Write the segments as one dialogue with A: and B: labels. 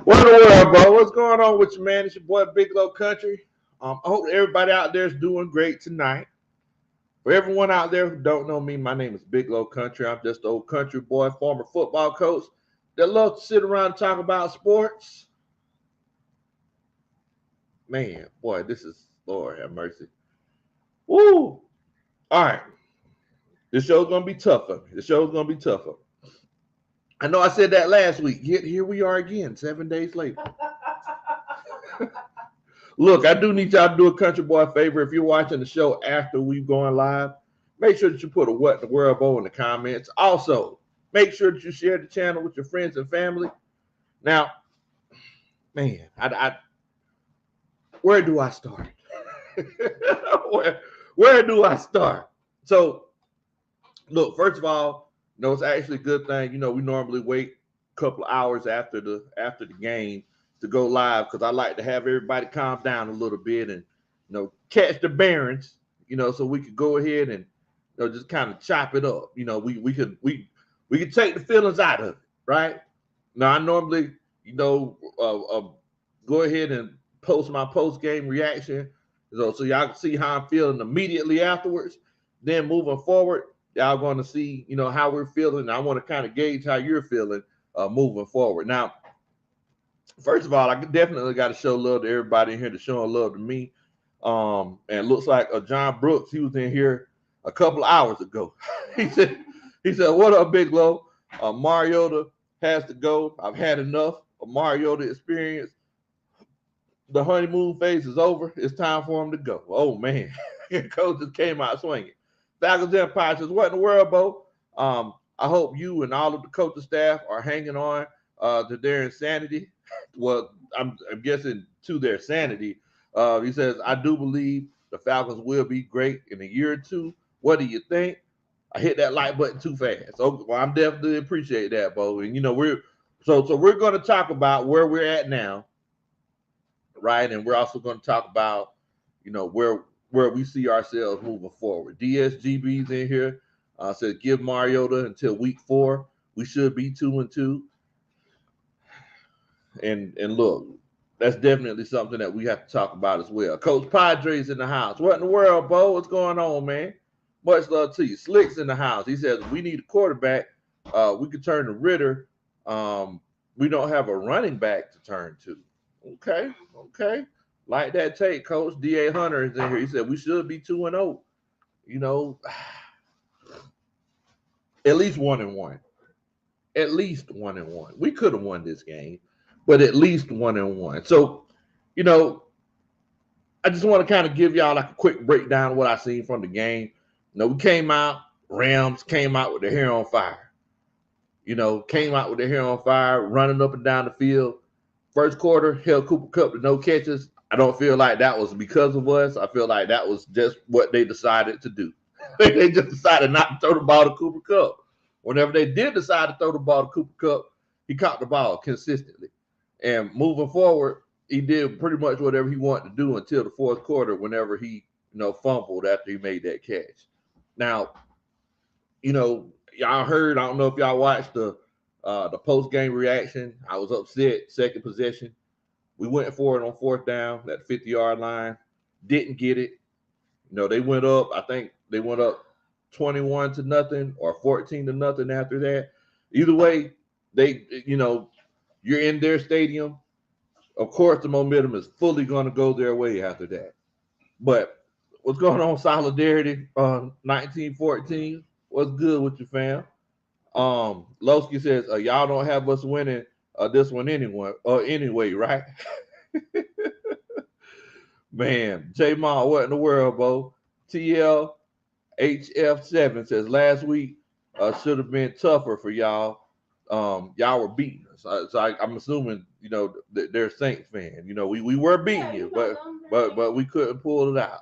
A: What in the world, bro? What's going on with you, man? It's your boy Big Low Country. I hope everybody out there is doing great tonight. For everyone out there who don't know me, my name is Big Low Country. I'm just an old country boy, former football coach that loves to sit around and talk about sports. Man, boy, this is Lord have mercy. Woo! All right, this show's gonna be tougher. This show's gonna be tougher. I know I said that last week. Yet here we are again, 7 days later. Look, I do need y'all to do a country boy favor. If you're watching the show after we've gone live, make sure that you put a what in the world bow in the comments. Also, make sure that you share the channel with your friends and family. Now, man, where do I start? where do I start? So, look, first of all, it's actually a good thing. We normally wait a couple of hours after the game to go live because I like to have everybody calm down a little bit and catch the bearings, so we could go ahead and just kind of chop it up. We could take the feelings out of it, right? Now I normally go ahead and post my post game reaction, so y'all can see how I'm feeling immediately afterwards. Then moving forward, y'all going to see how we're feeling. I want to kind of gauge how you're feeling moving forward. Now, first of all, I definitely got to show love to everybody in here that's showing love to me. And it looks like John Brooks, he was in here a couple hours ago. he said, "What up, Big Low? Mariota has to go. I've had enough of Mariota experience. The honeymoon phase is over. It's time for him to go." Oh man, Coach just came out swinging. Falcons Empire says, "What in the world, Bo? I hope you and all of the coaching staff are hanging on to their insanity." Well, I'm guessing to their sanity. He says, "I do believe the Falcons will be great in a year or two. What do you think?" I hit that like button too fast. So, well, I'm definitely appreciate that, Bo. And we're going to talk about where we're at now, right? And we're also going to talk about where we see ourselves moving forward. DSGB's in here. Says give Mariota until week 4. We should be 2-2. And look, that's definitely something that we have to talk about as well. Coach Padres in the house. What in the world, Bo? What's going on, man? Much love to you. Slick's in the house. He says we need a quarterback. We could turn to Ritter. We don't have a running back to turn to. Okay. Like that take, Coach. D.A. Hunter is in here. He said we should be 2-0. At least 1-1. At least 1-1. We could have won this game, but at least 1-1. So, I just want to kind of give y'all like a quick breakdown of what I seen from the game. We came out, Rams came out with their hair on fire. Running up and down the field. First quarter, held Cooper Kupp to no catches. I don't feel like that was because of us. I feel like that was just what they decided to do. They just decided not to throw the ball to Cooper Kupp. Whenever they did decide to throw the ball to Cooper Kupp, he caught the ball consistently. And moving forward, he did pretty much whatever he wanted to do until the fourth quarter whenever he, fumbled after he made that catch. Now, y'all heard, I don't know if y'all watched the post-game reaction. I was upset, second possession. We went for it on fourth down, that 50-yard line. Didn't get it. They went up, I think they went up 21-0 or 14-0 after that. Either way, you're in their stadium. Of course, the momentum is fully going to go their way after that. But what's going on, Solidarity 1914? What's good with you, fam? Lowski says, y'all don't have us winning this one anyway, right? Man, J Ma, what in the world, Bo? TL HF7 says last week should have been tougher for y'all. Y'all were beating us. So I'm assuming they're Saints fan. We were beating you, but we couldn't pull it out.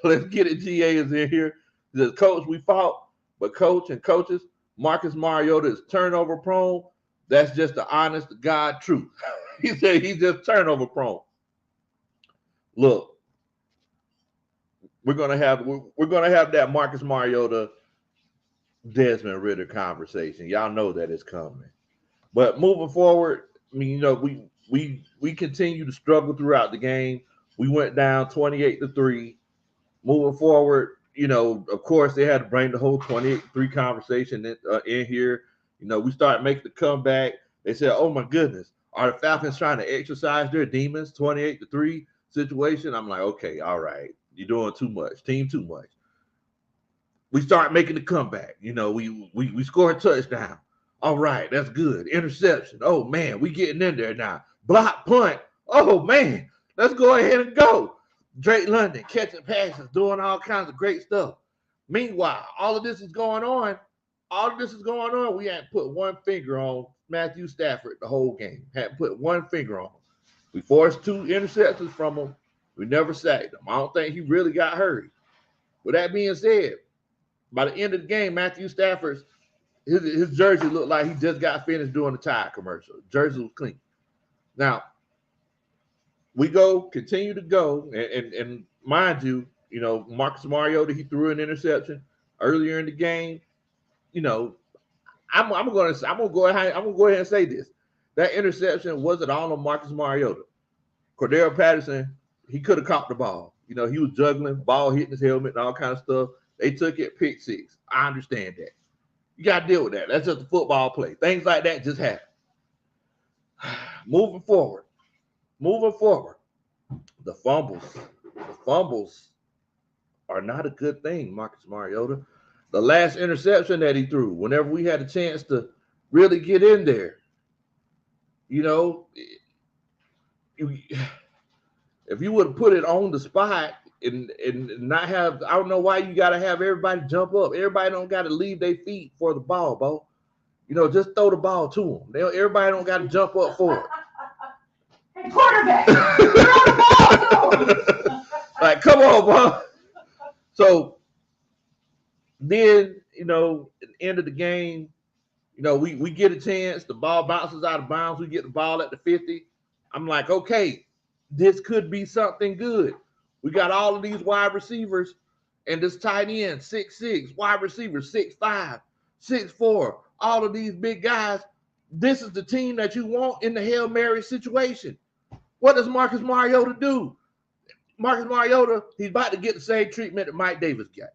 A: Let's get it. GA is in here. He says, Coach, we fought, but coach and coaches, Marcus Mariota is turnover prone. That's just the honest to God truth. He said he's just turnover prone. Look, we're gonna have that Marcus Mariota Desmond Ritter conversation. Y'all know that it's coming. But moving forward, I mean, we continue to struggle throughout the game. We went down 28-3. Moving forward, of course, they had to bring the whole 28-3 conversation in here. We started making the comeback. They said, "Oh my goodness, are the Falcons trying to exercise their demons?" 28-3 situation. I'm like, okay, all right, you're doing too much, team, too much. We start making the comeback. We score a touchdown. All right, that's good. Interception. Oh man, we getting in there now. Block punt. Oh man, let's go ahead and go. Drake London catching passes, doing all kinds of great stuff. Meanwhile, all of this is going on. We hadn't put one finger on Matthew Stafford the whole game. Hadn't put one finger on him. We forced 2 interceptions from him. We never sacked him. I don't think he really got hurt. With that being said, by the end of the game, Matthew Stafford's his jersey looked like he just got finished doing the Tide commercial. Jersey was clean. Now, we continue to go, and mind you, Marcus Mariota, he threw an interception earlier in the game. I'm gonna go ahead and say this. That interception wasn't all on Marcus Mariota. Cordell Patterson, he could have caught the ball. He was juggling, ball hitting his helmet and all kind of stuff. They took it pick 6. I understand that. You got to deal with that. That's just a football play. Things like that just happen. Moving forward. The fumbles are not a good thing, Marcus Mariota. The last interception that he threw, whenever we had a chance to really get in there, if you would have put it on the spot and not have, I don't know why you got to have everybody jump up. Everybody don't got to leave their feet for the ball, Bo. Just throw the ball to them. Everybody don't got to jump up for it.
B: Hey, quarterback, throw the ball to him.
A: Like, come on, Bo. So then, at the end of the game, we get a chance. The ball bounces out of bounds. We get the ball at the 50. I'm like, okay, this could be something good. We got all of these wide receivers and this tight end, 6'6", wide receivers, 6'5", 6'4", all of these big guys. This is the team that you want in the Hail Mary situation. What does Marcus Mariota do? Marcus Mariota, he's about to get the same treatment that Mike Davis got.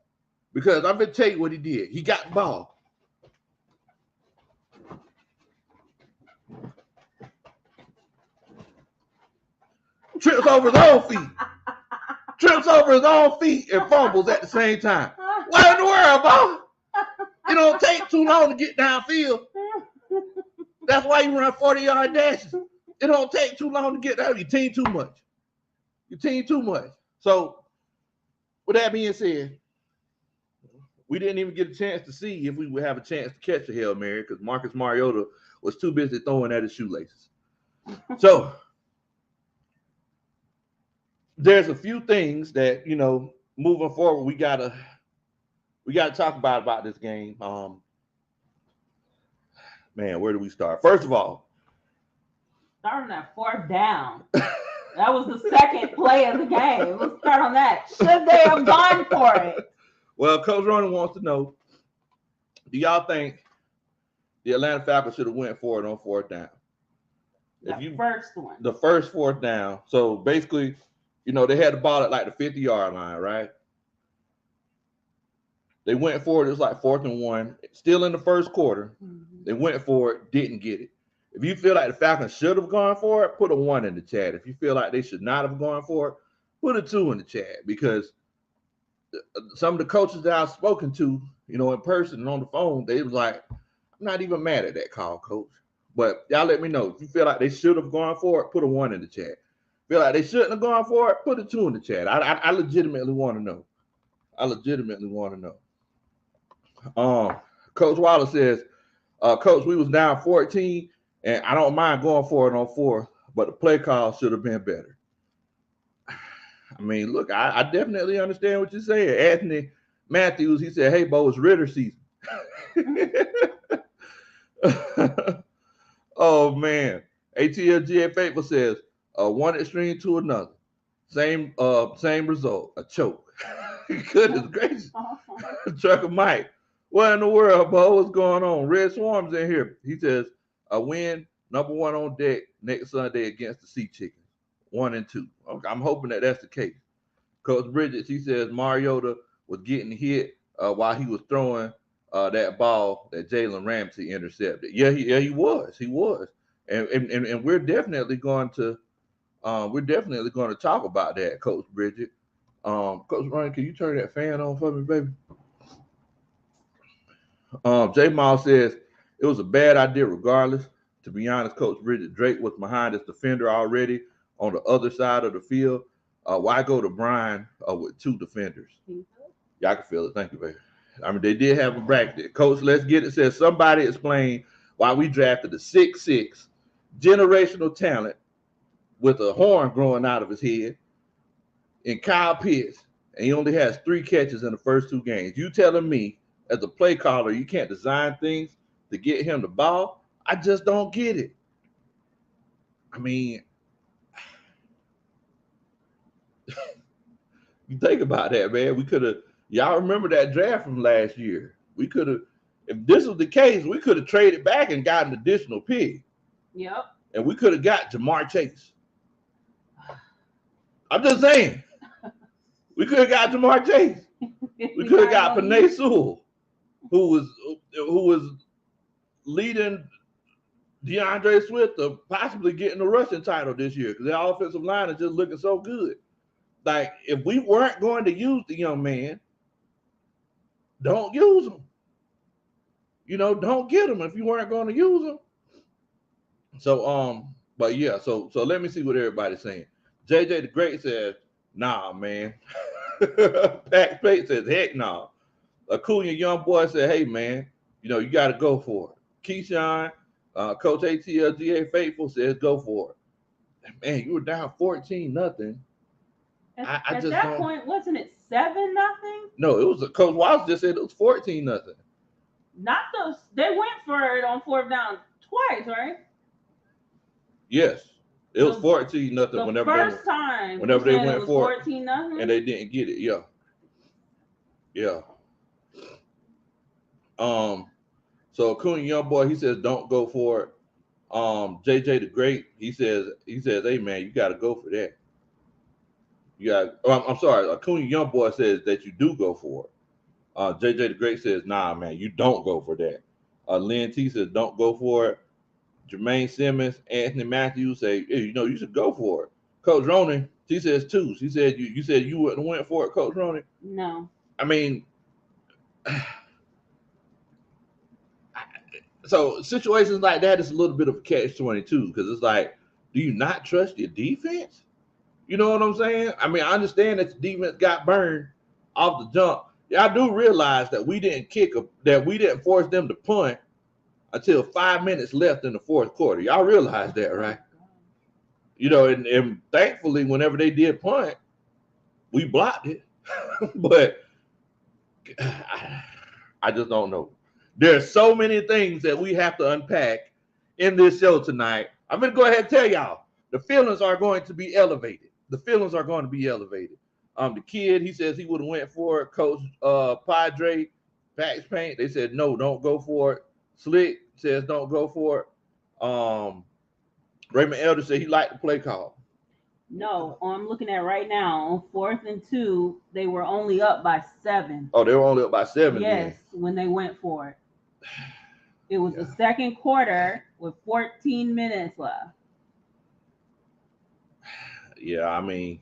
A: Because I'm going to tell you what he did. He got the ball. Trips over his own feet. And fumbles at the same time. What in the world, Bo? It don't take too long to get downfield. That's why you run 40-yard dashes. It don't take too long to get down. Your team too much. So, with that being said, we didn't even get a chance to see if we would have a chance to catch a Hail Mary because Marcus Mariota was too busy throwing at his shoelaces. So, there's a few things that, moving forward, we gotta talk about this game. Man, where do we start? First of all,
B: starting that 4th down. That was the second play of the game. Let's start on that. Should they have gone for it?
A: Well, Coach Ronan wants to know, do y'all think the Atlanta Falcons should have went for it on 4th down?
B: First one.
A: The first 4th down. So basically, they had the ball at like the 50-yard line, right? They went for it. It was like 4th and 1. Still in the first quarter. Mm-hmm. They went for it, didn't get it. If you feel like the Falcons should have gone for it, put a 1 in the chat. If you feel like they should not have gone for it, put a 2 in the chat. Because some of the coaches that I've spoken to, in person and on the phone, they was like, I'm not even mad at that call, coach. But y'all let me know. If you feel like they should have gone for it, put a 1 in the chat. Feel like they shouldn't have gone for it, put a 2 in the chat. I legitimately want to know. Coach Waller says, Coach, we was down 14, and I don't mind going for it on 4, but the play call should have been better. I mean, look, I definitely understand what you're saying. Anthony Matthews, he said, hey, Bo, it's Ritter season. Oh, man. ATLGA Faithful says, one extreme to another. Same result, a choke. Goodness gracious. Trucker Mike. What in the world, Bo? What's going on? Red Swarm's in here. He says, a win, Number one on deck next Sunday against the Sea Chickens, 1-2. Okay, I'm hoping that that's the case. Coach Bridget, she says Mariota was getting hit while he was throwing that ball that Jalen Ramsey intercepted. Yeah, he was, and we're definitely going to talk about that, Coach Bridget. Coach Ryan, can you turn that fan on for me, baby? J. Miles says it was a bad idea regardless. To be honest, Coach Bridget, Drake was behind his defender already on the other side of the field. Why go to Brian with two defenders? Yeah, I can feel it. Thank you, baby. I mean, they did have a bracket. Coach, let's get it. Says somebody explain why we drafted a 6'6" generational talent with a horn growing out of his head in Kyle Pitts, and he only has 3 catches in the first 2 games. You telling me, as a play caller, you can't design things to get him the ball? I just don't get it. I mean, you think about that, man. We could have, y'all remember that draft from last year. We could have, if this was the case, we could have traded back and got an additional pick.
B: Yep.
A: And we could have got Jamar Chase. I'm just saying. We could have got Jamar Chase. We could have got Panay Sewell, who was leading DeAndre Swift to possibly getting the rushing title this year because their offensive line is just looking so good. Like, if we weren't going to use the young man, don't use him. You know, don't get him if you weren't going to use him. So, but yeah, so let me see what everybody's saying. JJ the Great says, nah, man. Pat Pate says, heck no. Nah. Acuna young boy said, hey, man, you know, you got to go for it. Keyshawn, Coach ATLGA Faithful says, go for it. Man, you were down 14-0.
B: At that point, wasn't it 7-0?
A: No, it was Coach Walsh just said it was 14-0.
B: Not those. They went for it on 4th down twice, right?
A: Yes, it was 14-0 whenever they went for it,
B: 14-0,
A: and they didn't get it. Yeah. So Acuna young boy, he says don't go for it. JJ the Great, he says, hey man, you got to go for that. I'm sorry, Acuna young boy says that you do go for it. JJ the Great says, nah, man, you don't go for that. Lynn T says don't go for it. Jermaine Simmons, Anthony Matthews say, hey, you know, you should go for it. Coach Ronan, she says 2. She said you said you wouldn't have went for it, Coach Ronan.
B: No.
A: I mean, so situations like that is a little bit of a catch-22 because it's like, do you not trust your defense? You know what I'm saying? I mean, I understand that the defense got burned off the jump. Y'all do realize that we didn't force them to punt until 5 minutes left in the 4th quarter. Y'all realize that, right? You know, and thankfully, whenever they did punt, we blocked it. But I just don't know. There's so many things that we have to unpack in this show tonight. I'm going to go ahead and tell y'all, the feelings are going to be elevated. The kid, he says he would have went for it. Coach Padre, Pax Paint, they said, no, don't go for it. Slick says don't go for it. Raymond Elder said he liked the play call.
B: No, I'm looking at right now. On 4th and 2, they were only up by 7.
A: Oh, they were only up by 7.
B: Yes, when they went for it. It was the 2nd quarter with 14 minutes left. I mean,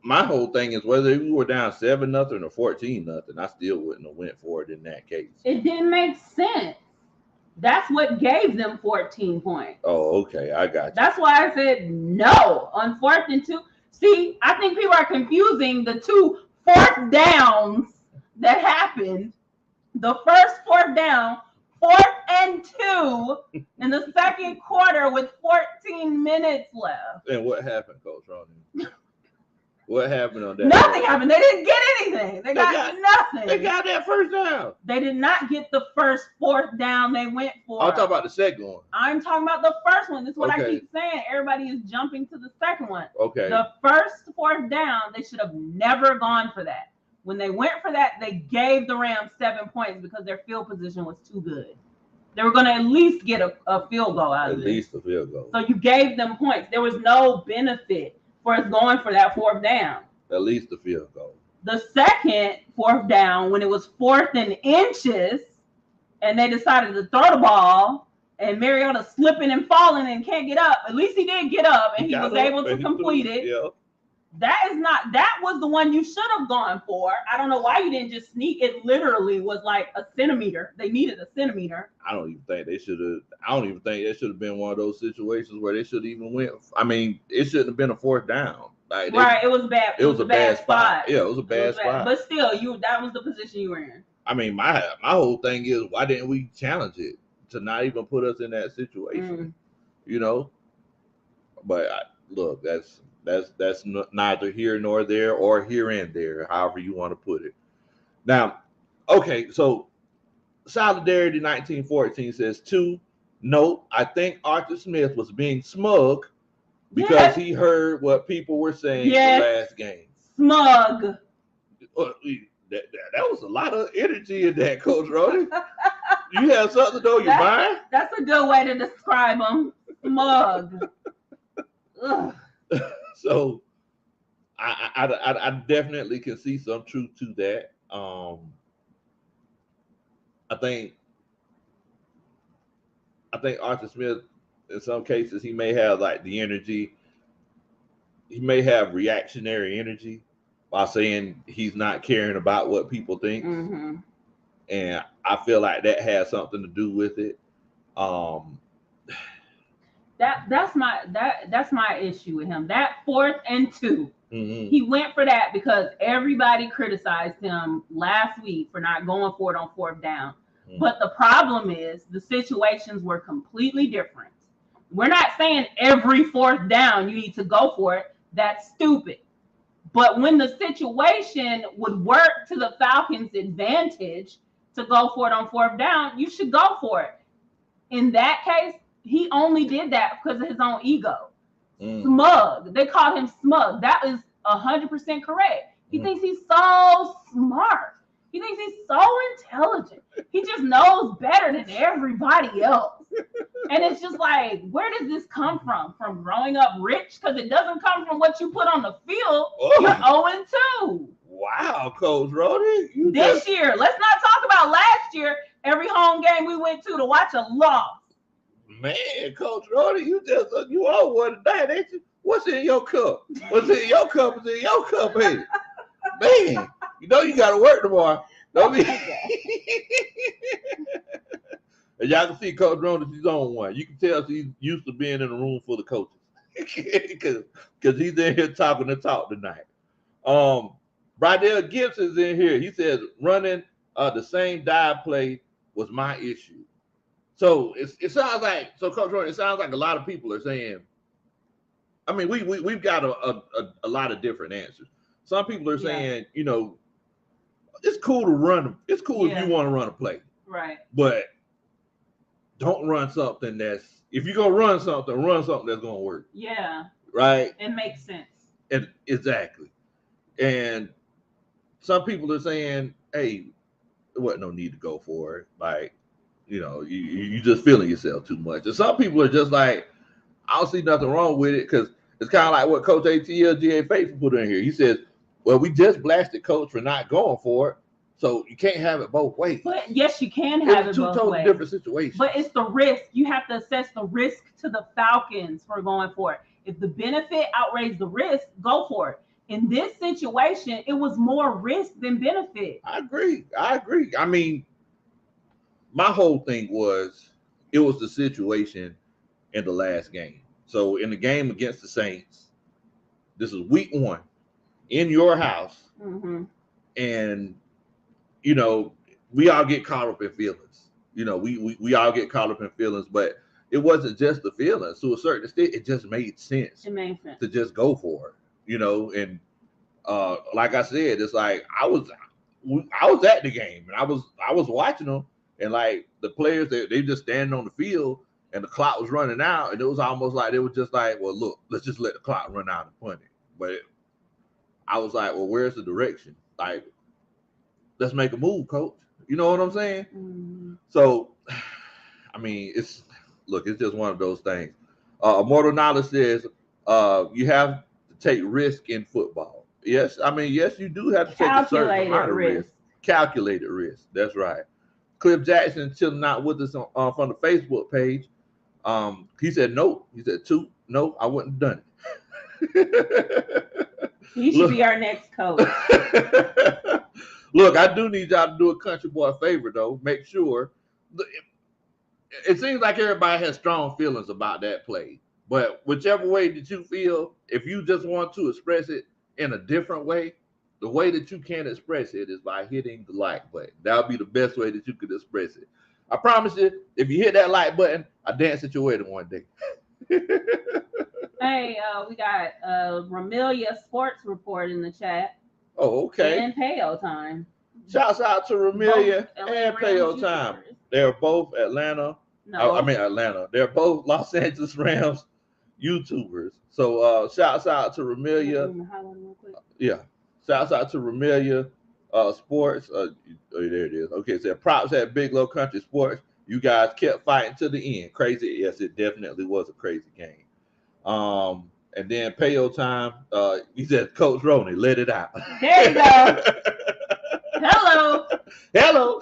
B: my whole thing is whether we were down 7-0 or 14-0, I still wouldn't have went for it in that case. It didn't make sense. That's what gave them 14 points.
A: Oh, okay. I got you.
B: That's why I said no on 4th and 2. See, I think people are confusing the 2 4th downs that happened. The first 4th down, 4th and 2 in the 2nd quarter with 14 minutes left.
A: And what happened, Coach Ronnie? What happened on that?
B: Nothing happened. They didn't get anything. They got nothing.
A: They got that first down.
B: They did not get the first 4th down they went for.
A: I'm talking about the second one.
B: I'm talking about the first one. This is what I keep saying. Everybody is jumping to the second one.
A: Okay.
B: The first 4th down, they should have never gone for that. When they went for that, they gave the Rams 7 points because their field position was too good. They were going to at least get a field goal out of it.
A: At least a field goal.
B: So you gave them points. There was no benefit for us going for that 4th down.
A: At least a field goal.
B: The second 4th down, when it was 4th and inches, and they decided to throw the ball, and Mariota slipping and falling and can't get up. At least he did get up, and he was able to complete it.
A: Yeah.
B: That was the one you should have gone for. I don't know why you didn't just sneak. It literally was like a centimeter. They needed a centimeter.
A: I don't even think they should have. I don't even think it should have been one of those situations where they should even went. I mean, it shouldn't have been a 4th down. Like
B: right, it was bad. It was a bad spot.
A: Yeah, it was a bad spot.
B: But still, that was the position you were in.
A: I mean, my whole thing is, why didn't we challenge it to not even put us in that situation? You know. But look, that's neither here nor there, or here and there, however you want to put it. Now, okay, so Solidarity 1914 says 2. Note, I think Arthur Smith was being smug because he heard what people were saying the last game.
B: Smug.
A: That was a lot of energy in that, Coach Rody. You have something to know your mind?
B: That's a good way to describe him. Smug. Ugh.
A: So I definitely can see some truth to that. I think Arthur Smith, in some cases, he may have like the energy. He may have reactionary energy by saying he's not caring about what people think. And I feel like that has something to do with it.
B: That's my issue with him. That 4th and 2. He went for that because everybody criticized him last week for not going for it on 4th down. But the problem is the situations were completely different. We're not saying every 4th down you need to go for it. That's stupid. But when the situation would work to the Falcons' advantage to go for it on 4th down, you should go for it. In that case, he only did that because of his own ego. Smug. They called him smug. That is 100% correct. He thinks he's so smart. He thinks he's so intelligent. He just knows better than everybody else. And it's just like, where does this come from? From growing up rich? Because it doesn't come from what you put on the field. You're 0-2.
A: Wow, Coach Rody.
B: This year, let's not talk about last year. Every home game we went to watch a loss.
A: Man, Coach Rody, you all one tonight, ain't you? What's in your cup? What's in your cup is in your cup, hey. Man, you know you got to work tomorrow. Don't be. And y'all can see Coach Rody, she's on one. You can tell she's used to being in a room full of coaches because he's in here talking the talk tonight. Bradell Gibson's in here. He says running the same dive play was my issue. So it sounds like, so Coach Rody, it sounds like a lot of people are saying, I mean, we've got a lot of different answers. Some people are saying, you know, it's cool to run. It's cool if you want to run a play.
B: Right.
A: But don't run something if you're going to run something that's going to work.
B: Yeah.
A: Right?
B: It makes sense.
A: Exactly. And some people are saying, hey, there wasn't no need to go for it. Like, you know, you just feeling yourself too much. And some people are just like, I don't see nothing wrong with it, because it's kind of like what Coach ATL GA Faithful put in here. He says, well, we just blasted Coach for not going for it, so you can't have it both ways.
B: But yes, you can have it both ways.
A: Two totally different situations.
B: But it's the risk. You have to assess the risk to the Falcons for going for it. If the benefit outweighs the risk, go for it. In this situation, it was more risk than benefit.
A: I agree. I mean, my whole thing was, it was the situation in the last game. So in the game against the Saints, this is week 1 in your house. And, you know, we all get caught up in feelings. You know, we all get caught up in feelings, but it wasn't just the feelings. To a certain extent, it just made sense.
B: It made sense
A: to just go for it, you know. And like I said, it's like I was at the game, and I was watching them, and like the players, they just standing on the field, and the clock was running out, and it was almost like they were just like, well, look, let's just let the clock run out and punt it. But I was like, well, where's the direction? Like, let's make a move, coach. You know what I'm saying? So, I mean, it's just one of those things. Immortal Knowledge says you have to take risk in football. Yes, I mean, yes, you do have to take a certain amount of risk. Calculated risk. That's right. Cliff Jackson chilling out with us from the Facebook page. He said no. He said two. No, I wouldn't have done
B: it. You should be our next coach.
A: Look, I do need y'all to do a country boy favor though. Make sure. It seems like everybody has strong feelings about that play, but whichever way that you feel, if you just want to express it in a different way, the way that you can express it is by hitting the like button. That would be the best way that you could express it. I promise you, if you hit that like button, I dance at your wedding one day.
B: Hey, we got Ramelia Sports Report in the chat.
A: Oh, okay.
B: And Payo Time.
A: Shouts out to Ramelia and Payo Time. They're both Atlanta. No. I mean Atlanta. They're both Los Angeles Rams YouTubers. So shouts out to Ramelia. Yeah. Shouts out to Ramelia Sports. Oh, there it is. Okay, so props at Big Low Kuntry Sports. You guys kept fighting to the end. Crazy. Yes, it definitely was a crazy game. And then Payo Time, he said, Coach Roney, let it out.
B: There you go.
A: Hello.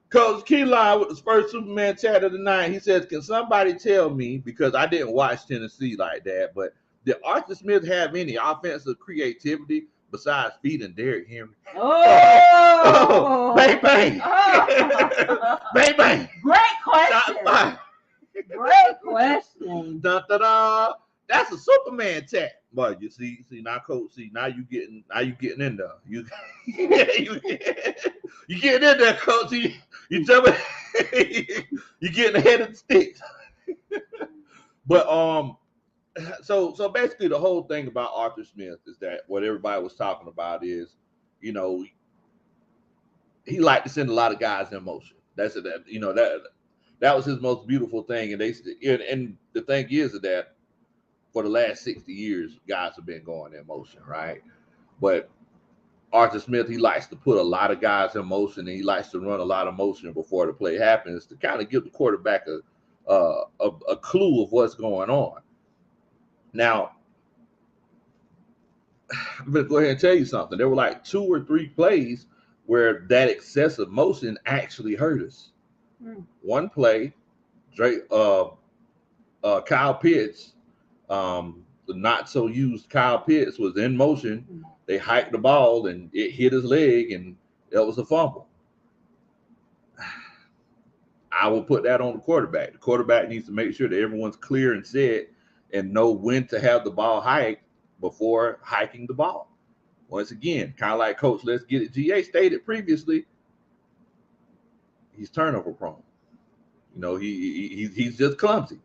A: Coach Keyline with the first Superman chat of the night. He says, can somebody tell me, because I didn't watch Tennessee like that, but did Arthur Smith have any offensive creativity besides feeding Derrick Henry?
B: Oh!
A: Bang, bang. Oh. Bang, bang.
B: Great question. Great question.
A: Dun, dun, dun. That's a Superman tap. But you see now, Coach. See now you getting in there. You getting in there, Coach. You jumping. You getting ahead of the sticks. But so basically the whole thing about Arthur Smith is that what everybody was talking about is, you know, he liked to send a lot of guys in motion. That's it. That was his most beautiful thing. And the thing is that for the last 60 years, guys have been going in motion, right? But Arthur Smith, he likes to put a lot of guys in motion, and he likes to run a lot of motion before the play happens to kind of give the quarterback a clue of what's going on. Now, I'm going to go ahead and tell you something. There were like 2 or 3 plays where that excessive motion actually hurt us. One play, Kyle Pitts, the not so used Kyle Pitts was in motion. They hiked the ball and it hit his leg, and it was a fumble. I will put that on the quarterback. The quarterback needs to make sure that everyone's clear and set and know when to have the ball hiked before hiking the ball. Once again, kind of like Coach Let's Get It GA stated previously, he's turnover prone. You know, he's just clumsy.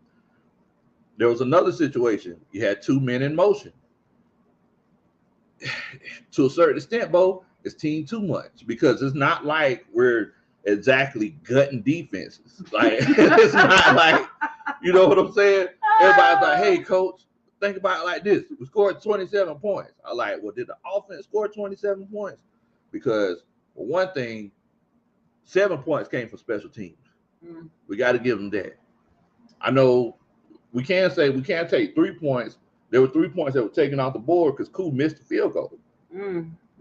A: There was another situation. You had 2 men in motion. To a certain extent, Bo, it's team too much because it's not like we're exactly gutting defenses. Like it's not like, you know what I'm saying? Everybody's like, hey, coach, think about it like this. We scored 27 points. I like, well, did the offense score 27 points? Because for one thing, 7 points came from special teams. We got to give them that. I know we can't say we can't take 3 points. There were 3 points that were taken off the board because Koo missed the field goal.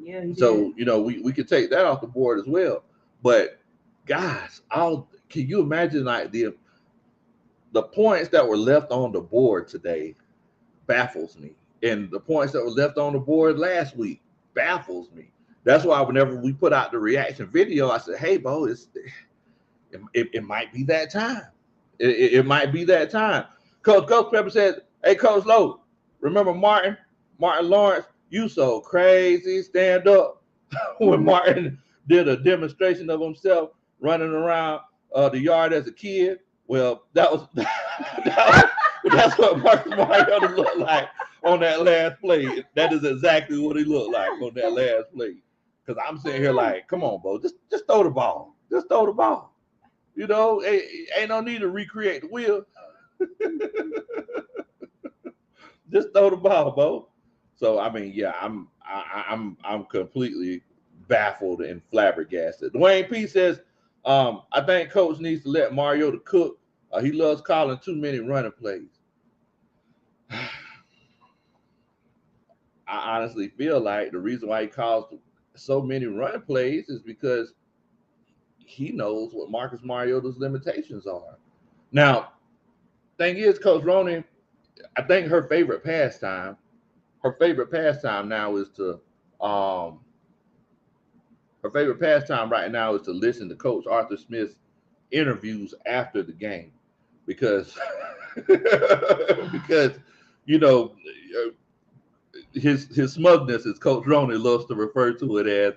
B: Yeah.
A: So, you know, we could take that off the board as well. But guys, can you imagine like the points that were left on the board today baffles me. And the points that were left on the board last week baffles me. That's why whenever we put out the reaction video, I said, hey, Bo, it might be that time. It might be that time. Coach Pepper said, hey, Coach Lowe, remember Martin Lawrence? You so crazy. Stand up. When Martin did a demonstration of himself running around the yard as a kid. Well, that's what Marcus Mariota looked like on that last play. That is exactly what he looked like on that last play. Because I'm sitting here like, come on, Bo, just throw the ball. Just throw the ball. You know, ain't no need to recreate the wheel. Just throw the ball, Bo. So I mean, yeah, I'm completely baffled and flabbergasted. Dwayne P says, I think Coach needs to let Mariota cook. He loves calling too many running plays. I honestly feel like the reason why he calls so many running plays is because he knows what Marcus Mariota's limitations are. Now, thing is, Coach Ronan, I think her favorite pastime now is to her favorite pastime right now is to listen to Coach Arthur Smith's interviews after the game because because you know his smugness, as Coach Ronan loves to refer to it as,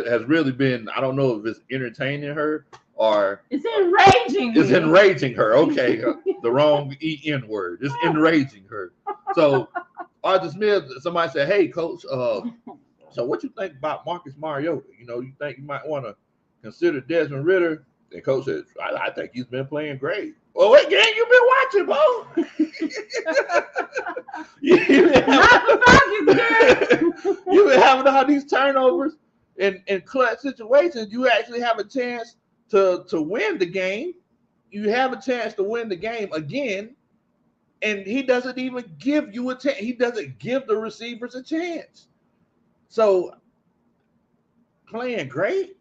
A: has really been, I don't know if it's entertaining her or
B: it's enraging.
A: It's enraging her. Okay, the wrong en word. It's enraging her. So Arthur Smith, somebody said, "Hey, Coach, so what you think about Marcus Mariota? You think you might want to consider Desmond Ritter?" And Coach said, I think he's been playing great. Well, what game you been watching, Bo? You've been having all these turnovers in clutch situations. You actually have a chance to win the game. You have a chance to win the game again, and he doesn't even give you a chance. He doesn't give the receivers a chance. So playing great.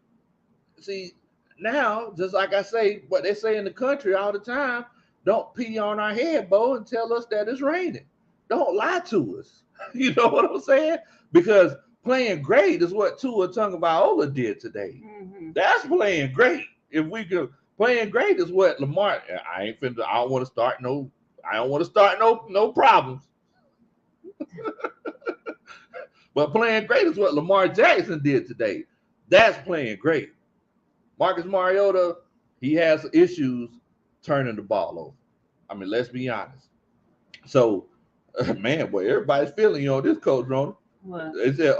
A: See, now, just like I say, what they say in the country all the time, don't pee on our head, Bo, and tell us that it's raining. Don't lie to us. You know what I'm saying? Because playing great is what Tua Tagovailoa did today.
B: Mm-hmm.
A: That's playing great. If we could, playing great is what Lamar. I don't want to start no problems. But playing great is what Lamar Jackson did today. That's playing great. Marcus Mariota, he has issues turning the ball over. I mean, let's be honest. So, man, boy, everybody's feeling you on this, Coach Roney.
B: What?
A: They said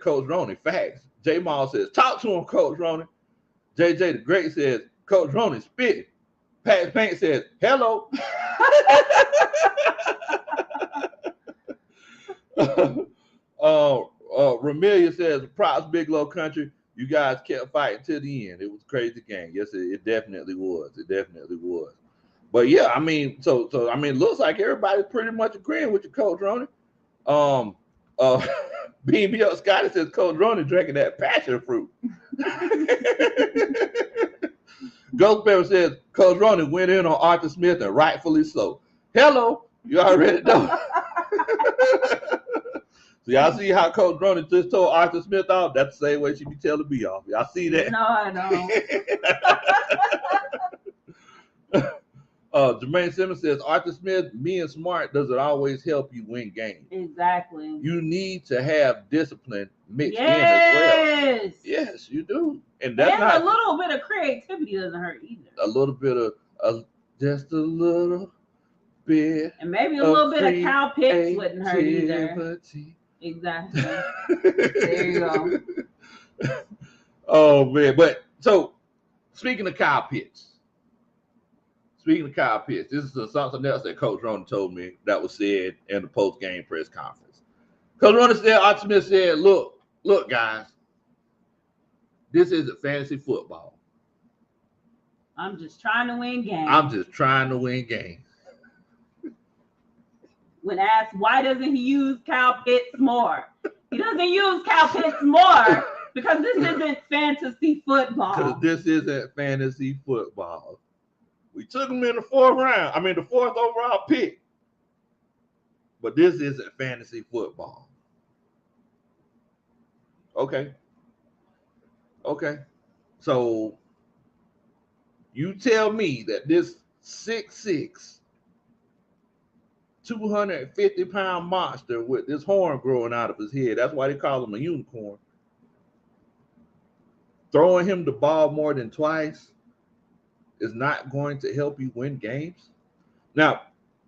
A: Coach Roney, facts. J Mall says, talk to him, Coach Roney. JJ the Great says, Coach Roney, spit. Pat Paint says, hello. Ramelia says, props, Big Low Kuntry. You guys kept fighting to the end. It was a crazy game. Yes, it definitely was. It definitely was. But yeah, I mean, so I mean, it looks like everybody's pretty much agreeing with your Coach Roney. Beam Me Up Scotty says Coach Roney drinking that passion fruit. Ghost Pepper says Coach Roney went in on Arthur Smith and rightfully so. Hello, you already know. So y'all see how Coach Roney just told Arthur Smith off? That's the same way she be telling me off. Y'all see that?
B: No, I
A: don't. Jermaine Simmons says, Arthur Smith, being smart doesn't always help you win games.
B: Exactly.
A: You need to have discipline mixed in as well. Yes, you do. And that's not
B: a little bit of creativity doesn't hurt either.
A: A little bit of just a little bit.
B: And maybe a little bit of Kyle Pitts wouldn't hurt either. Exactly. There you go.
A: Oh man, but so speaking of Kyle Pitts, this is something else that Coach Roney told me that was said in the post-game press conference. Coach Roney said, Arthur Smith said, look, guys, this isn't fantasy football.
B: I'm just trying to win games. When asked why doesn't he use Kyle Pitts more? He doesn't use Kyle Pitts more because this isn't fantasy football.
A: We took him in the fourth overall pick. But this isn't fantasy football. Okay. So you tell me that this 6'6", 250-pound monster with this horn growing out of his head, that's why they call him a unicorn, throwing him the ball more than twice is not going to help you win games? Now,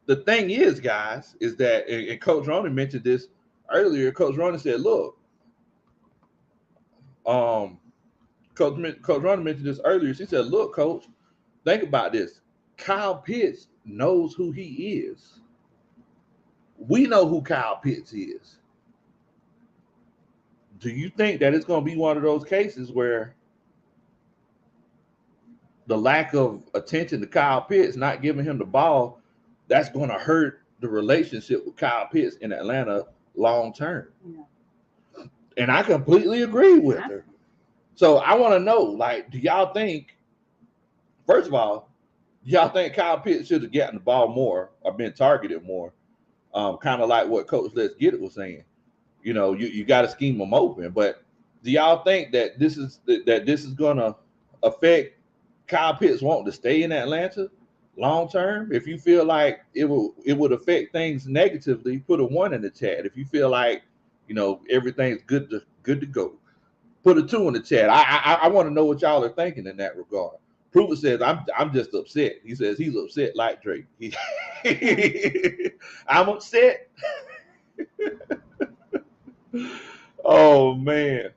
A: the thing is, guys, is that, and Coach Roney mentioned this earlier, Coach Roney said, look, Coach Roney mentioned this earlier. She said, look, Coach, think about this. Kyle Pitts knows who he is. We know who Kyle Pitts is. Do you think that it's going to be one of those cases where the lack of attention to Kyle Pitts, not giving him the ball, that's going to hurt the relationship with Kyle Pitts in Atlanta long term. Yeah. And I completely agree with her. So I want to know, like, do y'all think, first of all, do y'all think Kyle Pitts should have gotten the ball more or been targeted more? Kind of like what Coach Let's Get It was saying. You know, you got to scheme them open. But do y'all think that this is going to affect Kyle Pitts wanting to stay in Atlanta long term? If you feel like it would affect things negatively, put a 1 in the chat. If you feel like, you know, everything's good to go, put a 2 in the chat. I want to know what y'all are thinking in that regard. Prover says I'm just upset. He says he's upset like Drake. I'm upset. Oh man.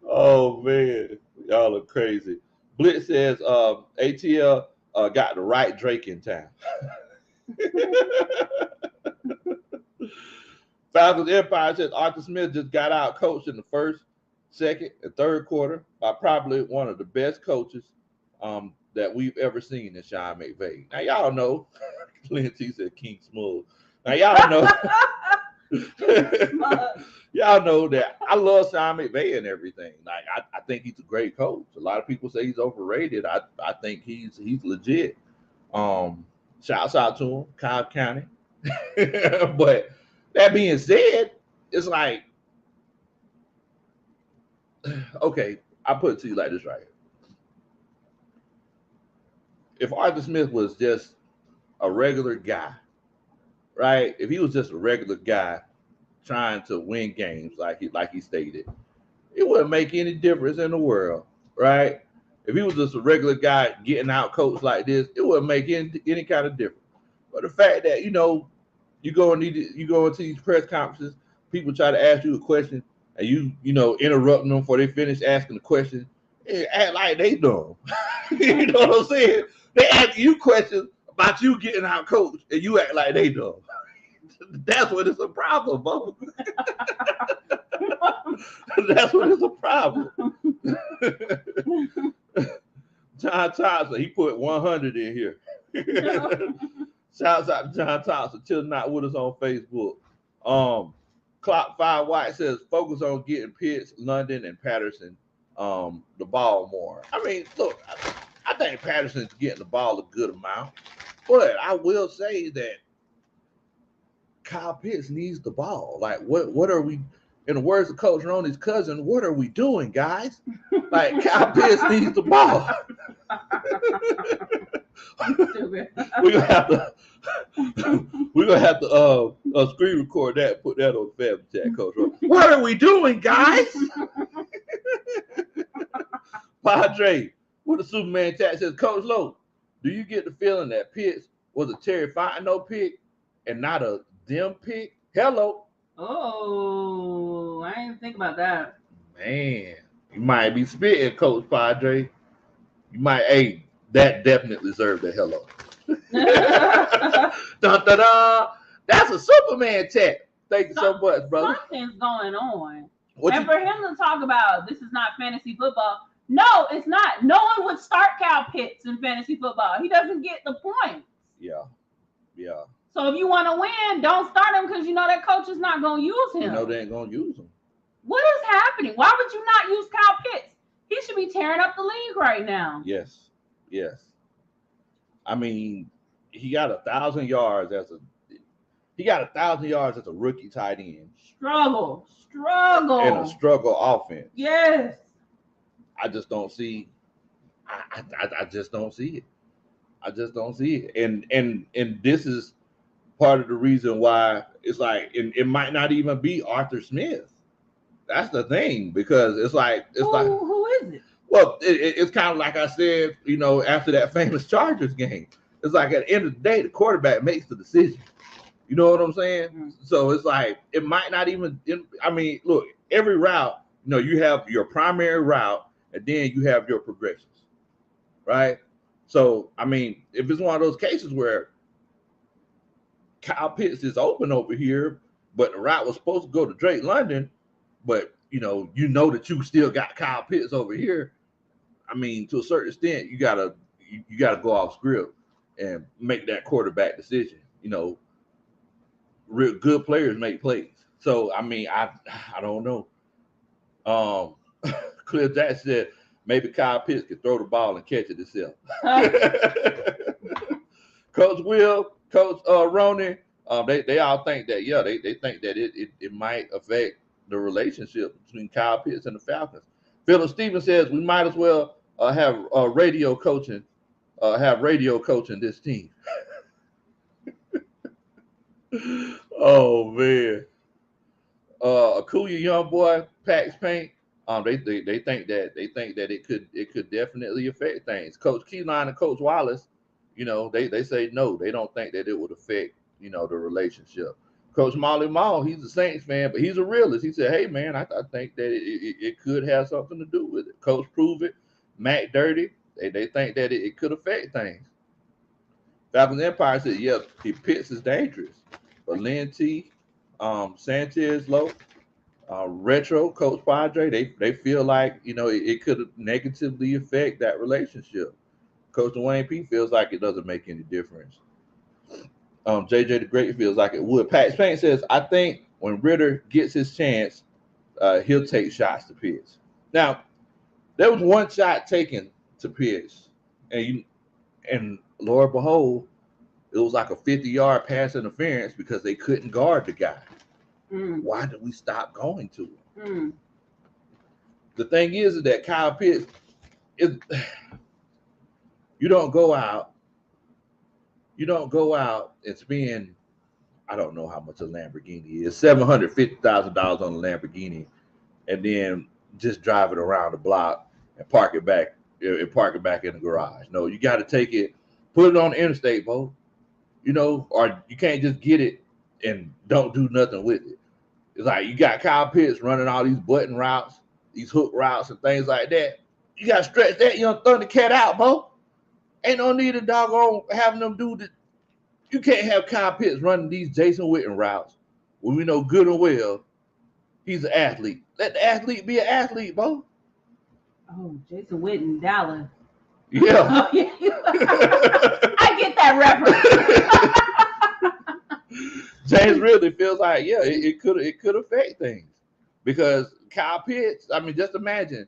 A: Oh man. Y'all are crazy. Blitz says ATL got the right Drake in town. Falcons Empire says Arthur Smith just got out coached in the first, second, and third quarter by probably one of the best coaches that we've ever seen in Sean McVay. Now y'all know, Lindsay said King Smooth. Now y'all know, y'all know that I love Sean McVay and everything. Like I think he's a great coach. A lot of people say he's overrated. I think he's legit. Shouts out to him, Cobb County. But that being said, it's like, okay, I'll put it to you like this right here. If Arthur Smith was just a regular guy, right? If he was just a regular guy trying to win games like he stated, it wouldn't make any difference in the world, right? If he was just a regular guy getting out coached like this, it wouldn't make any kind of difference. But the fact that, you know, you go into these press conferences, people try to ask you a question, and you know, interrupting them before they finish asking the question, and act like they dumb. You know what I'm saying? They ask you questions about you getting out coached, and you act like they dumb. That's when it's a problem, bro. That's when it's a problem. John Thompson, he put 100 in here. Shouts out to John Thompson, still not with us on Facebook. Clock 5 White says focus on getting Pitts, London, and Patterson the ball more. I mean, look, I think Patterson's getting the ball a good amount, but I will say that Kyle Pitts needs the ball. Like, what are we? In the words of Coach Ronnie's cousin, what are we doing, guys? Like, Kyle Pitts needs the ball. We're gonna have to screen record that and put that on the family chat, Coach. What are we doing, guys? Padre with the Superman chat says, Coach Lowe, do you get the feeling that Pitts was a Terry Fontenot pick and not a them pick? Hello.
B: Oh, I didn't think about that.
A: Man, you might be spitting, Coach Padre. You might, hey, that definitely deserved a hello. Dun, dun, dun. That's a Superman chat. Thank you so much, brother.
B: Something's going on. For him to talk about this is not fantasy football. No, it's not. No one would start Kyle Pitts in fantasy football. He doesn't get the points.
A: Yeah.
B: So if you want to win, don't start him because you know that coach is not going to use him.
A: You know they ain't going to use him.
B: What is happening? Why would you not use Kyle Pitts? He should be tearing up the league right now.
A: Yes. I mean, he got 1,000 yards as a rookie tight end.
B: Struggle.
A: And a struggle offense.
B: Yes.
A: I just don't see. I just don't see it. I just don't see it. And this is part of the reason why it's like it might not even be Arthur Smith. That's the thing, because it's like
B: who is it?
A: Well, it's kind of like I said, you know, after that famous Chargers game. It's like at the end of the day, the quarterback makes the decision. You know what I'm saying? Mm-hmm. So it's like it might not even. I mean, look, every route, you know, you have your primary route, and then you have your progressions, right? So I mean, if it's one of those cases where Kyle Pitts is open over here, but the route was supposed to go to Drake London, but you know that you still got Kyle Pitts over here. I mean, to a certain extent, you gotta go off script and make that quarterback decision. You know, real good players make plays. So I mean, I don't know. Cliff Jackson said maybe Kyle Pitts could throw the ball and catch it himself. Coach Will, Coach Roney, they all think that they think that it might affect the relationship between Kyle Pitts and the Falcons. Philip Stevens says we might as well have radio coaching this team. Oh man. Akuya young boy, Pax Paint. They think that it could definitely affect things. Coach Keyline and Coach Wallace, you know, they say no, they don't think that it would affect, you know, the relationship. Coach Molly Mall, he's a Saints fan, but he's a realist. He said, hey man, I think that it could have something to do with it. Coach Prove It, Matt Dirty, they think that it could affect things. Falcons Empire said, yeah, Pitts is dangerous. But Lynn T, Sanchez Low, Retro, Coach Padre, they feel like, you know, it could negatively affect that relationship. Coach Dwayne P feels like it doesn't make any difference. JJ the Great feels like it would. Pat Spain says, I think when Ritter gets his chance, he'll take shots to Pitts. Now, there was one shot taken to Pitts, and Lord behold, it was like a 50-yard pass interference because they couldn't guard the guy. Why did we stop going to him? The thing is that Kyle Pitts, you don't go out and spend, I don't know how much a Lamborghini is, $750,000 on a Lamborghini, and then just drive it around the block and park it back in the garage. No, you got to take it, put it on the interstate, Bo. You know, or you can't just get it and don't do nothing with it. It's like you got Kyle Pitts running all these button routes, these hook routes and things like that. You got to stretch that young Thundercat out, Bo. Ain't no need of doggone having them do that. You can't have Kyle Pitts running these Jason Witten routes when we know good and well he's an athlete. Let the athlete be an athlete, Bo.
B: Oh, Jason Witten, Dallas.
A: Yeah.
B: I get that reference.
A: James really feels like, yeah, it could affect things. Because Kyle Pitts, I mean, just imagine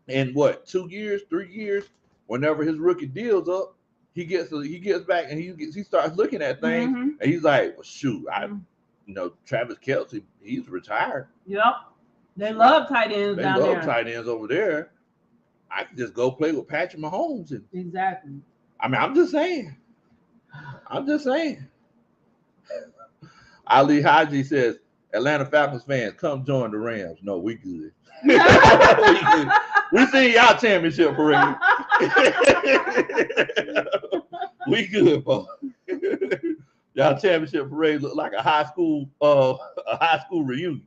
A: in what, 2 years, 3 years, whenever his rookie deal's up, he gets back and he starts looking at things and he's like, well, shoot, Travis Kelce, he's retired.
B: Yep. They love tight ends down there. They love
A: tight ends over there. I could just go play with Patrick Mahomes.
B: Exactly.
A: I mean, I'm just saying. Ali Haji says, Atlanta Falcons fans, come join the Rams. No, we good. We good. We seen y'all championship parade. We good, bro. Y'all championship parade look like a high school reunion.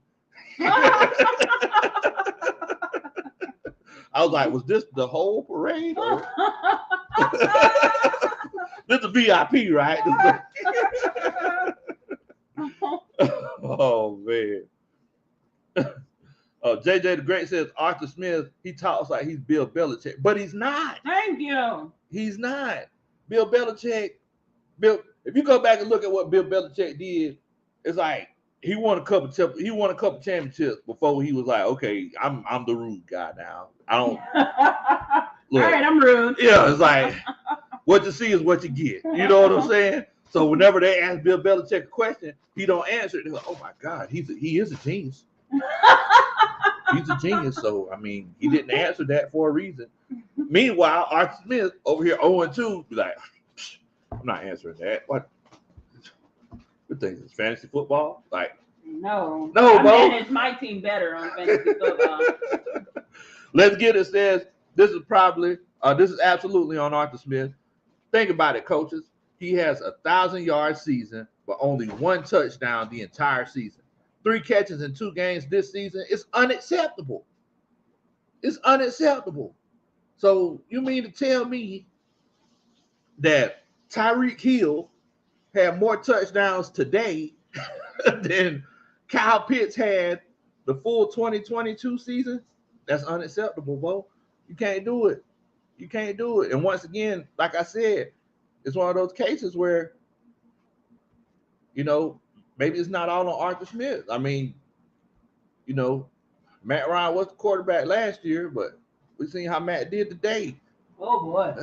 A: I was like, was this the whole parade? This is a VIP, right? Oh man. JJ the Great says Arthur Smith, he talks like he's Bill Belichick, but he's not.
B: Thank you.
A: He's not. Bill Belichick, if you go back and look at what Bill Belichick did, it's like he won a couple championships before he was like, okay, I'm the rude guy now. I don't
B: look, all right, I'm rude.
A: Yeah, it's like what you see is what you get. You know what I'm saying? So whenever they ask Bill Belichick a question, he don't answer it. They're like, oh my God, he is a genius. He's a genius. So I mean, he didn't answer that for a reason. Meanwhile, Arthur Smith over here 0-2, be like, I'm not answering that. What? Good thing is fantasy football? Like,
B: no,
A: bro.
B: Manage my team better on fantasy football.
A: Let's Get It says this is absolutely on Arthur Smith. Think about it, coaches. He has 1,000-yard season, but only 1 touchdown the entire season. 3 catches in 2 games this season. It's unacceptable. It's unacceptable. So you mean to tell me that Tyreek Hill had more touchdowns today than Kyle Pitts had the full 2022 season? That's unacceptable, bro. You can't do it. You can't do it. And once again, like I said, it's one of those cases where, you know, maybe it's not all on Arthur Smith. I mean, you know, Matt Ryan was the quarterback last year, but we've seen how Matt did today.
B: Oh boy.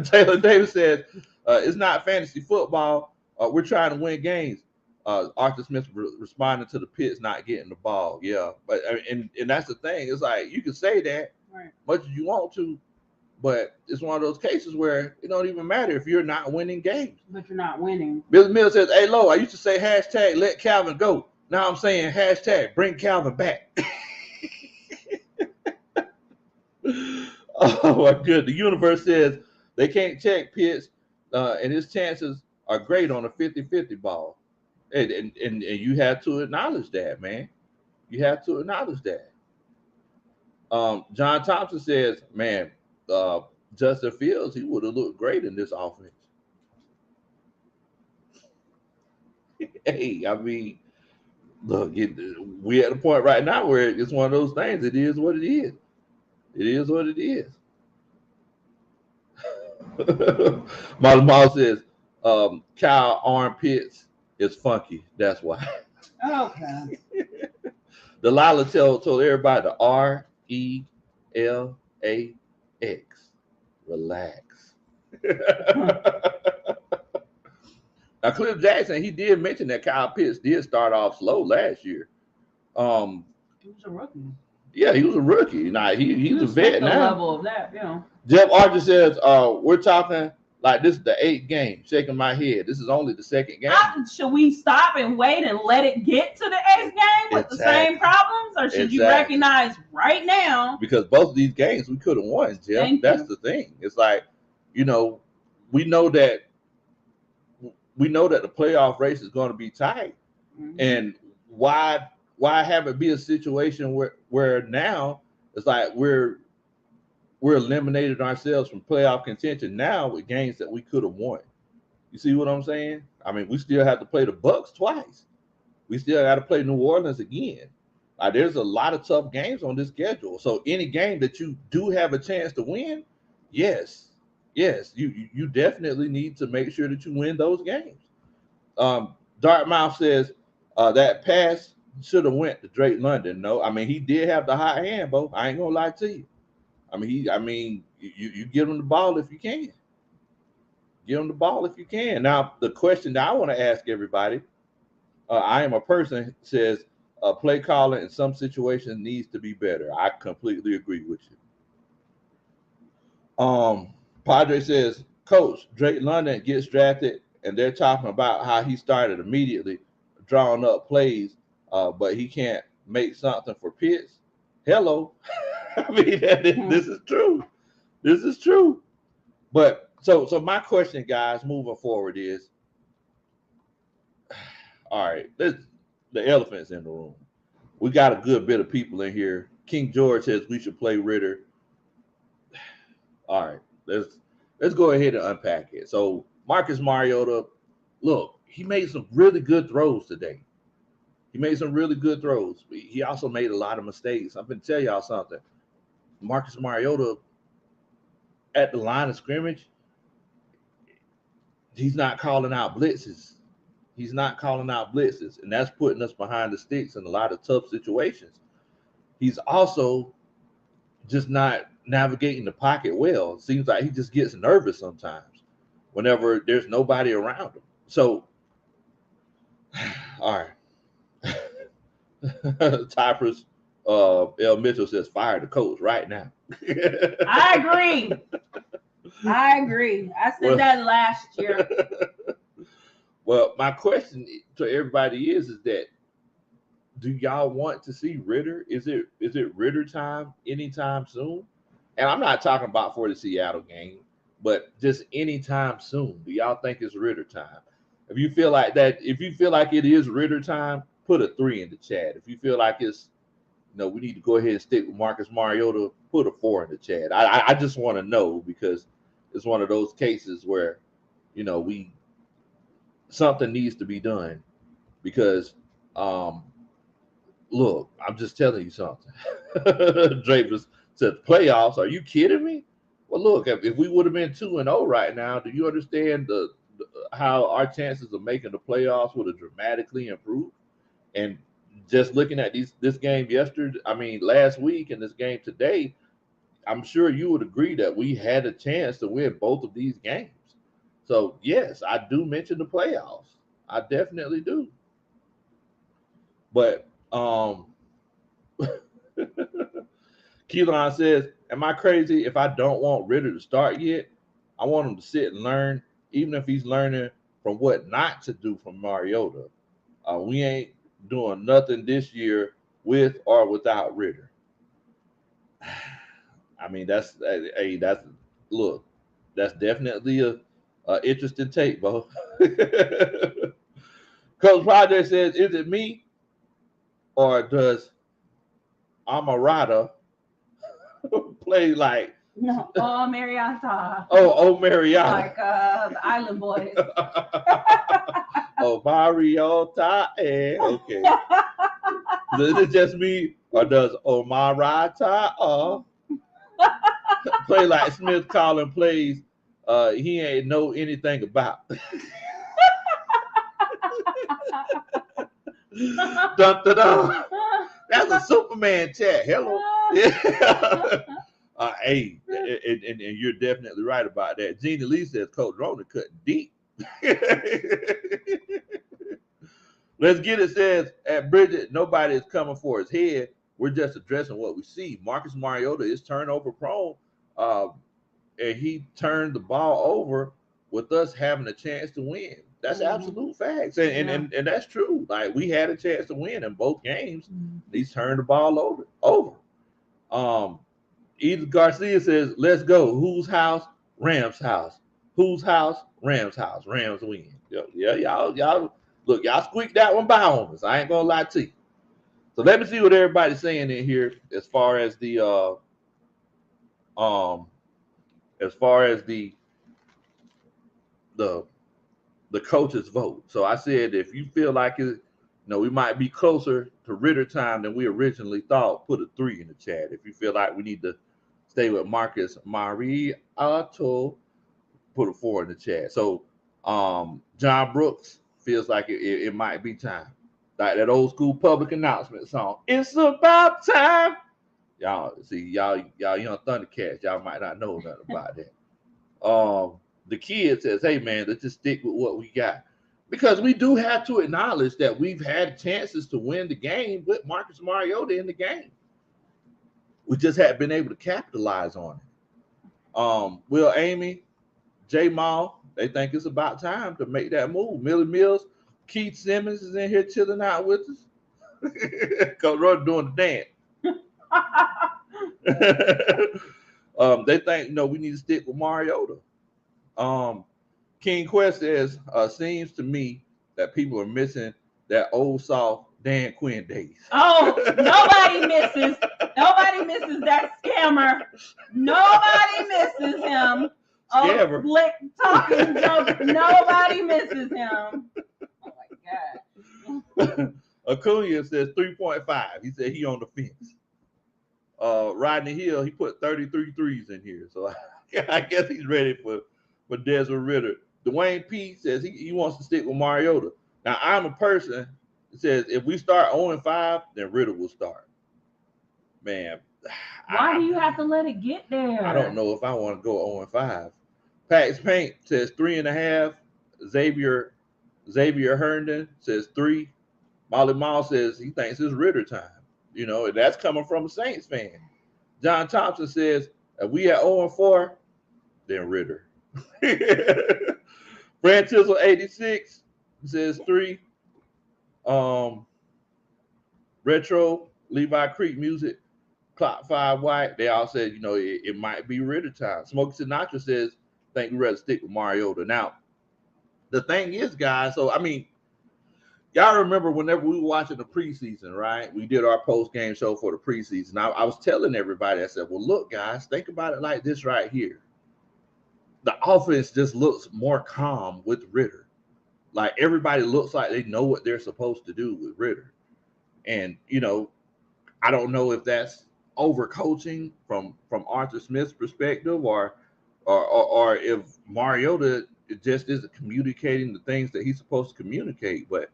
A: Taylor Davis says, it's not fantasy football. We're trying to win games. Arthur Smith responding to the Pitts not getting the ball. Yeah, but and that's the thing. It's like you can say that
B: Right.
A: much as you want to, but it's one of those cases where it don't even matter if you're not winning games.
B: But you're not winning.
A: Billy Mills says, "Hey, Lo, I used to say hashtag let Calvin go. Now I'm saying hashtag bring Calvin back." Oh my goodness. The universe says they can't check Pitts, and his chances are great on a 50-50 ball. And you have to acknowledge that, man. You have to acknowledge that. John Thompson says, man, Justin Fields, he would have looked great in this offense. Hey, I mean, look, we're at a point right now where it's one of those things. It is what it is. It is what it is. Molly Mall says, Kyle armpits is funky. That's why.
B: Okay.
A: Delilah told everybody the RELAX. Relax. Now, Cliff Jackson, he did mention that Kyle Pitts did start off slow last year.
B: He was a rookie.
A: Yeah, he was a rookie. Now he's a vet now.
B: Level of that, yeah.
A: Jeff Archer says, we're talking like this is the 8th game. Shaking my head. This is only the 2nd game.
B: Should we stop and wait and let it get to the 8th game with the same problems? Or should you recognize right now?
A: Because both of these games we could have won, Jeff. That's the thing. It's like, you know, we know that the playoff race is going to be tight. Mm-hmm. And why have it be a situation where now it's like we're eliminated ourselves from playoff contention now with games that we could have won. You see what I'm saying? I mean, we still have to play the Bucks twice. We still got to play New Orleans again. Like, there's a lot of tough games on this schedule. So any game that you do have a chance to win, yes, you definitely need to make sure that you win those games. Dartmouth says that pass should have went to Drake London. No, I mean, he did have the hot hand, Bo. I ain't gonna lie to you. I mean, you give him the ball if you can. Give him the ball if you can. Now, the question that I want to ask everybody, I am a person says play calling in some situations needs to be better. I completely agree with you. Padre says, Coach, Drake London gets drafted, and they're talking about how he started immediately drawing up plays, but he can't make something for Pitts. Hello. I mean, this is true. This is true. But so my question, guys, moving forward is, all right, the elephant's in the room. We got a good bit of people in here. King George says we should play Ritter. All right, let's go ahead and unpack it. So Marcus Mariota, look, he made some really good throws today. He made some really good throws. He also made a lot of mistakes. I'm going to tell y'all something. Marcus Mariota at the line of scrimmage, he's not calling out blitzes. He's not calling out blitzes, and that's putting us behind the sticks in a lot of tough situations. He's also just not navigating the pocket well. It seems like he just gets nervous sometimes whenever there's nobody around him. So, all right. Typers, L. Mitchell says fire the coach right now.
B: I agree. I said that last year.
A: Well, my question to everybody is that do y'all want to see Ritter? Is it Ritter time anytime soon? And I'm not talking about for the Seattle game, but just anytime soon. Do y'all think it's Ritter time? If you feel like that, if you feel like it is Ritter time, put a 3 in the chat. If you feel like it's, we need to go ahead and stick with Marcus Mariota, put a 4 in the chat. I just want to know, because it's one of those cases where, something needs to be done, because, look, I'm just telling you something. Drapers to the playoffs. Are you kidding me? Well, look, if we would have been 2-0 right now, do you understand how our chances of making the playoffs would have dramatically improved? And just looking at this game yesterday, I mean last week and this game today, I'm sure you would agree that we had a chance to win both of these games. So yes, I do mention the playoffs. I definitely do. But Keelan says, am I crazy if I don't want Ritter to start yet? I want him to sit and learn, even if he's learning from what not to do from Mariota. We ain't doing nothing this year with or without Ritter. I mean, that's look, that's definitely a interesting take, Bo. Coach Project says, is it me or does Amarada play like
B: No, oh Mariota.
A: Mariota.
B: Like the Island Boys.
A: Mariota. Okay. Is it just me or does Omarata play like Smith Collin plays he ain't know anything about? Dun, dun, dun. That's a Superman chat. Hello. Yeah. Hey, and you're definitely right about that. Jeannie Lee says Coach Rona cut deep. Let's get it says at Bridget, nobody is coming for his head. We're just addressing what we see. Marcus Mariota is turnover prone, and he turned the ball over with us having a chance to win. That's absolute facts, and that's true. Like we had a chance to win in both games. He's turned the ball over. Edith Garcia says, "Let's go. Whose house? Rams house. Whose house? Rams house. Rams win." Yeah, y'all. Look, y'all squeaked that one by on us. I ain't gonna lie to you. So let me see what everybody's saying in here as far as the coaches vote. So I said if you feel like we might be closer to Ritter time than we originally thought, put a 3 in the chat. If you feel like we need to stay with Marcus Mariota, put a 4 in the chat. So John Brooks feels like it might be time. Like that old school public announcement song. It's about time. Y'all young Thundercats, y'all might not know nothing about that. The kid says, hey man, let's just stick with what we got. Because we do have to acknowledge that we've had chances to win the game with Marcus Mariota in the game. We just haven't been able to capitalize on it. Will Amy, J Mall, they think it's about time to make that move. Millie Mills, Keith Simmons is in here chilling out with us. Coach Rod doing the dance. They think we need to stick with Mariota. King Quest says, seems to me that people are missing that old soft Dan Quinn days.
B: Oh, nobody misses that scammer. Nobody misses him.
A: Scammer.
B: Oh, Blick talking jokes. Nobody misses him. Oh my God.
A: Acuna says 3.5. He said he on the fence. Rodney Hill, he put 33 threes in here. So I guess he's ready for Desmond Ritter. Dwayne P says he wants to stick with Mariota. Now, I'm a person that says if we start 0-5, then Ritter will start. Man.
B: Why do you have to let it get there?
A: I don't know if I want to go 0-5. Pax Paint says 3.5. Xavier Herndon says 3. Molly Mall says he thinks it's Ritter time. And that's coming from a Saints fan. John Thompson says if we at 0-4, then Ritter. Fran Chisel 86 says 3. Retro Levi Creek Music Clock 5 White. They all said it might be Ritter time. Smokey Sinatra says think we'd rather stick with Mariota. Now the thing is, guys. So I mean, y'all remember whenever we were watching the preseason, right? We did our post-game show for the preseason. I was telling everybody, I said, well, look, guys, think about it like this right here. The offense just looks more calm with Ritter. Like everybody looks like they know what they're supposed to do with Ritter. And, I don't know if that's overcoaching from Arthur Smith's perspective, or if Mariota just isn't communicating the things that he's supposed to communicate. But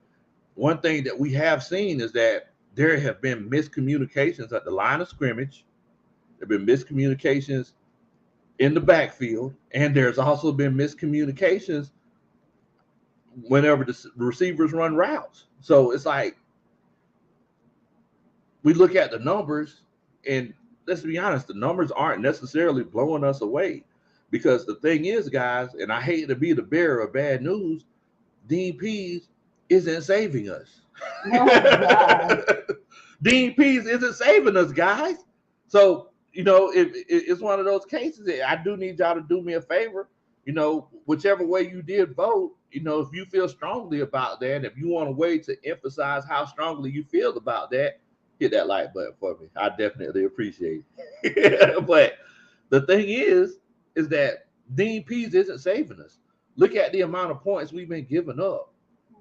A: one thing that we have seen is that there have been miscommunications at the line of scrimmage. There have been miscommunications in the backfield, and there's also been miscommunications whenever the receivers run routes. So it's like we look at the numbers, and let's be honest, the numbers aren't necessarily blowing us away. Because the thing is, guys, and I hate to be the bearer of bad news, Dean Pease isn't saving us. Oh, Dean Pease isn't saving us, guys. So, it's one of those cases that I do need y'all to do me a favor. Whichever way you did vote, if you feel strongly about that, if you want a way to emphasize how strongly you feel about that, hit that like button for me. I definitely appreciate it. But the thing is that Dean Pease isn't saving us. Look at the amount of points we've been giving up.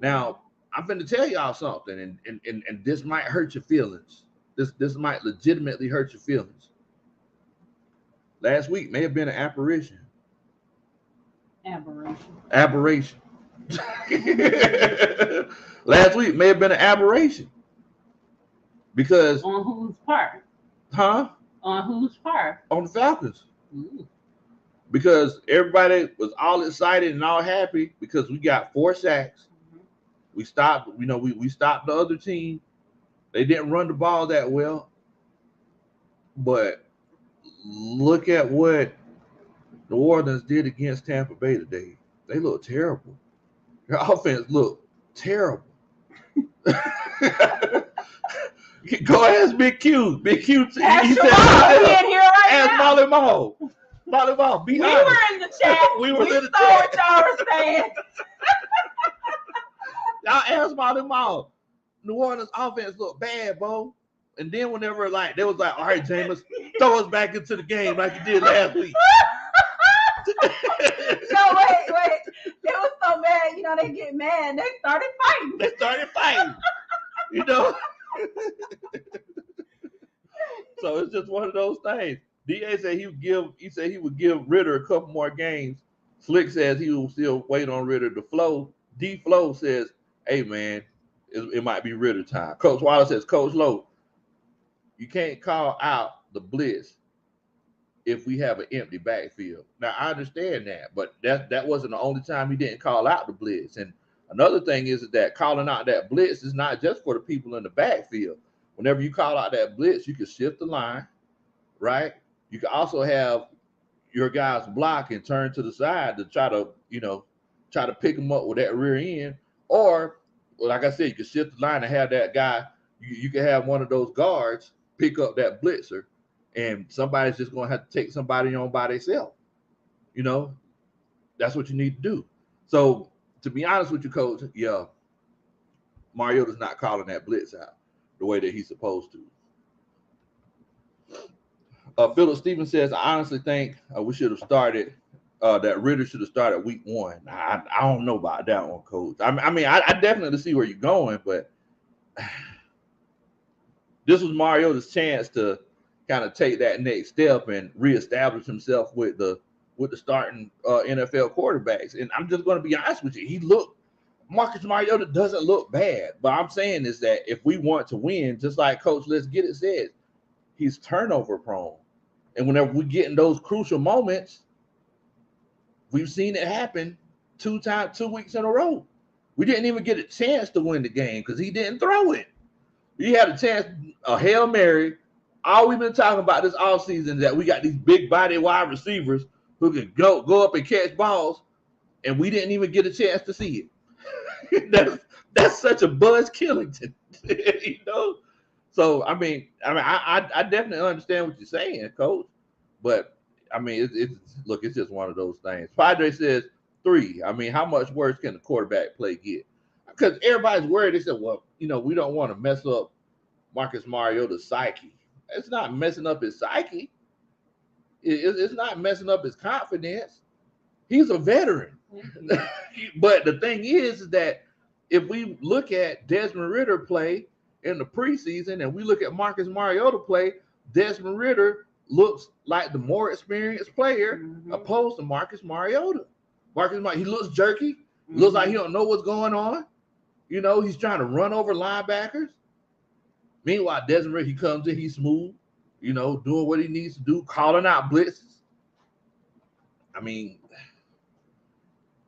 A: Now, I'm going to tell y'all something, and this might hurt your feelings. This might legitimately hurt your feelings. Last week may have been an aberration. Aberration. Last week may have been an aberration. Because
B: on whose part?
A: Huh?
B: On whose part?
A: On the Falcons.
B: Ooh.
A: Because everybody was all excited and all happy because we got 4 sacks. Mm-hmm. We stopped, we stopped the other team. They didn't run the ball that well. But look at what New Orleans did against Tampa Bay today. They look terrible. Their offense looked terrible. Go ask Big Q. Big Q. He said, ask Molly Mall. Molly Mall, be honest.
B: We were in the chat.
A: we were in the
B: chat. What y'all were saying.
A: Y'all ask Molly Mall. New Orleans offense looked bad, bro. And then whenever they was like, all right, Jameis, throw us back into the game like you did last week.
B: No, wait. It was so bad. They get mad. They started fighting.
A: So it's just one of those things. DA said he would give Ritter a couple more games. Slick says he will still wait on Ritter to flow. D Flow says, hey man, it might be Ritter time. Coach Waller says, Coach Lowe, you can't call out the blitz if we have an empty backfield. Now I understand that, but that wasn't the only time he didn't call out the blitz. And another thing is that calling out that blitz is not just for the people in the backfield. Whenever you call out that blitz, you can shift the line, right? You can also have your guys block and turn to the side to try to pick them up with that rear end. Or, like I said, you can shift the line and have that guy. You can have one of those guards pick up that blitzer, and somebody's just going to have to take somebody on by themselves. That's what you need to do. So, to be honest with you, Coach, yeah, Mariota's not calling that blitz out the way that he's supposed to. Philip Stevens says, I honestly think we should have started, that Ritter should have started week 1. I don't know about that one, Coach. I definitely see where you're going, but this was Mariota's chance to kind of take that next step and reestablish himself with the starting NFL quarterbacks. And I'm just going to be honest with you. Marcus Mariota doesn't look bad, but I'm saying is that if we want to win, just like Coach Let's Get It says, he's turnover prone. And whenever we get in those crucial moments, we've seen it happen 2 weeks in a row. We didn't even get a chance to win the game because he didn't throw it. He had a chance, a Hail Mary. All we've been talking about this offseason is that we got these big body wide receivers who can go up and catch balls, and we didn't even get a chance to see it. that's such a Buzz Killington, So I definitely understand what you're saying, Coach. But it's just one of those things. Padre says 3. How much worse can the quarterback play get? Because everybody's worried. They said, well, we don't want to mess up Marcus Mariota's psyche. It's not messing up his psyche. It's not messing up his confidence. He's a veteran. But the thing is that if we look at Desmond Ritter play in the preseason and we look at Marcus Mariota play, Desmond Ritter looks like the more experienced player opposed to Marcus Mariota. He looks jerky. Looks like he don't know what's going on. You know, he's trying to run over linebackers. Meanwhile, Desmond Ritter, he comes in, he's smooth, you know, doing what he needs to do, calling out blitzes. I mean,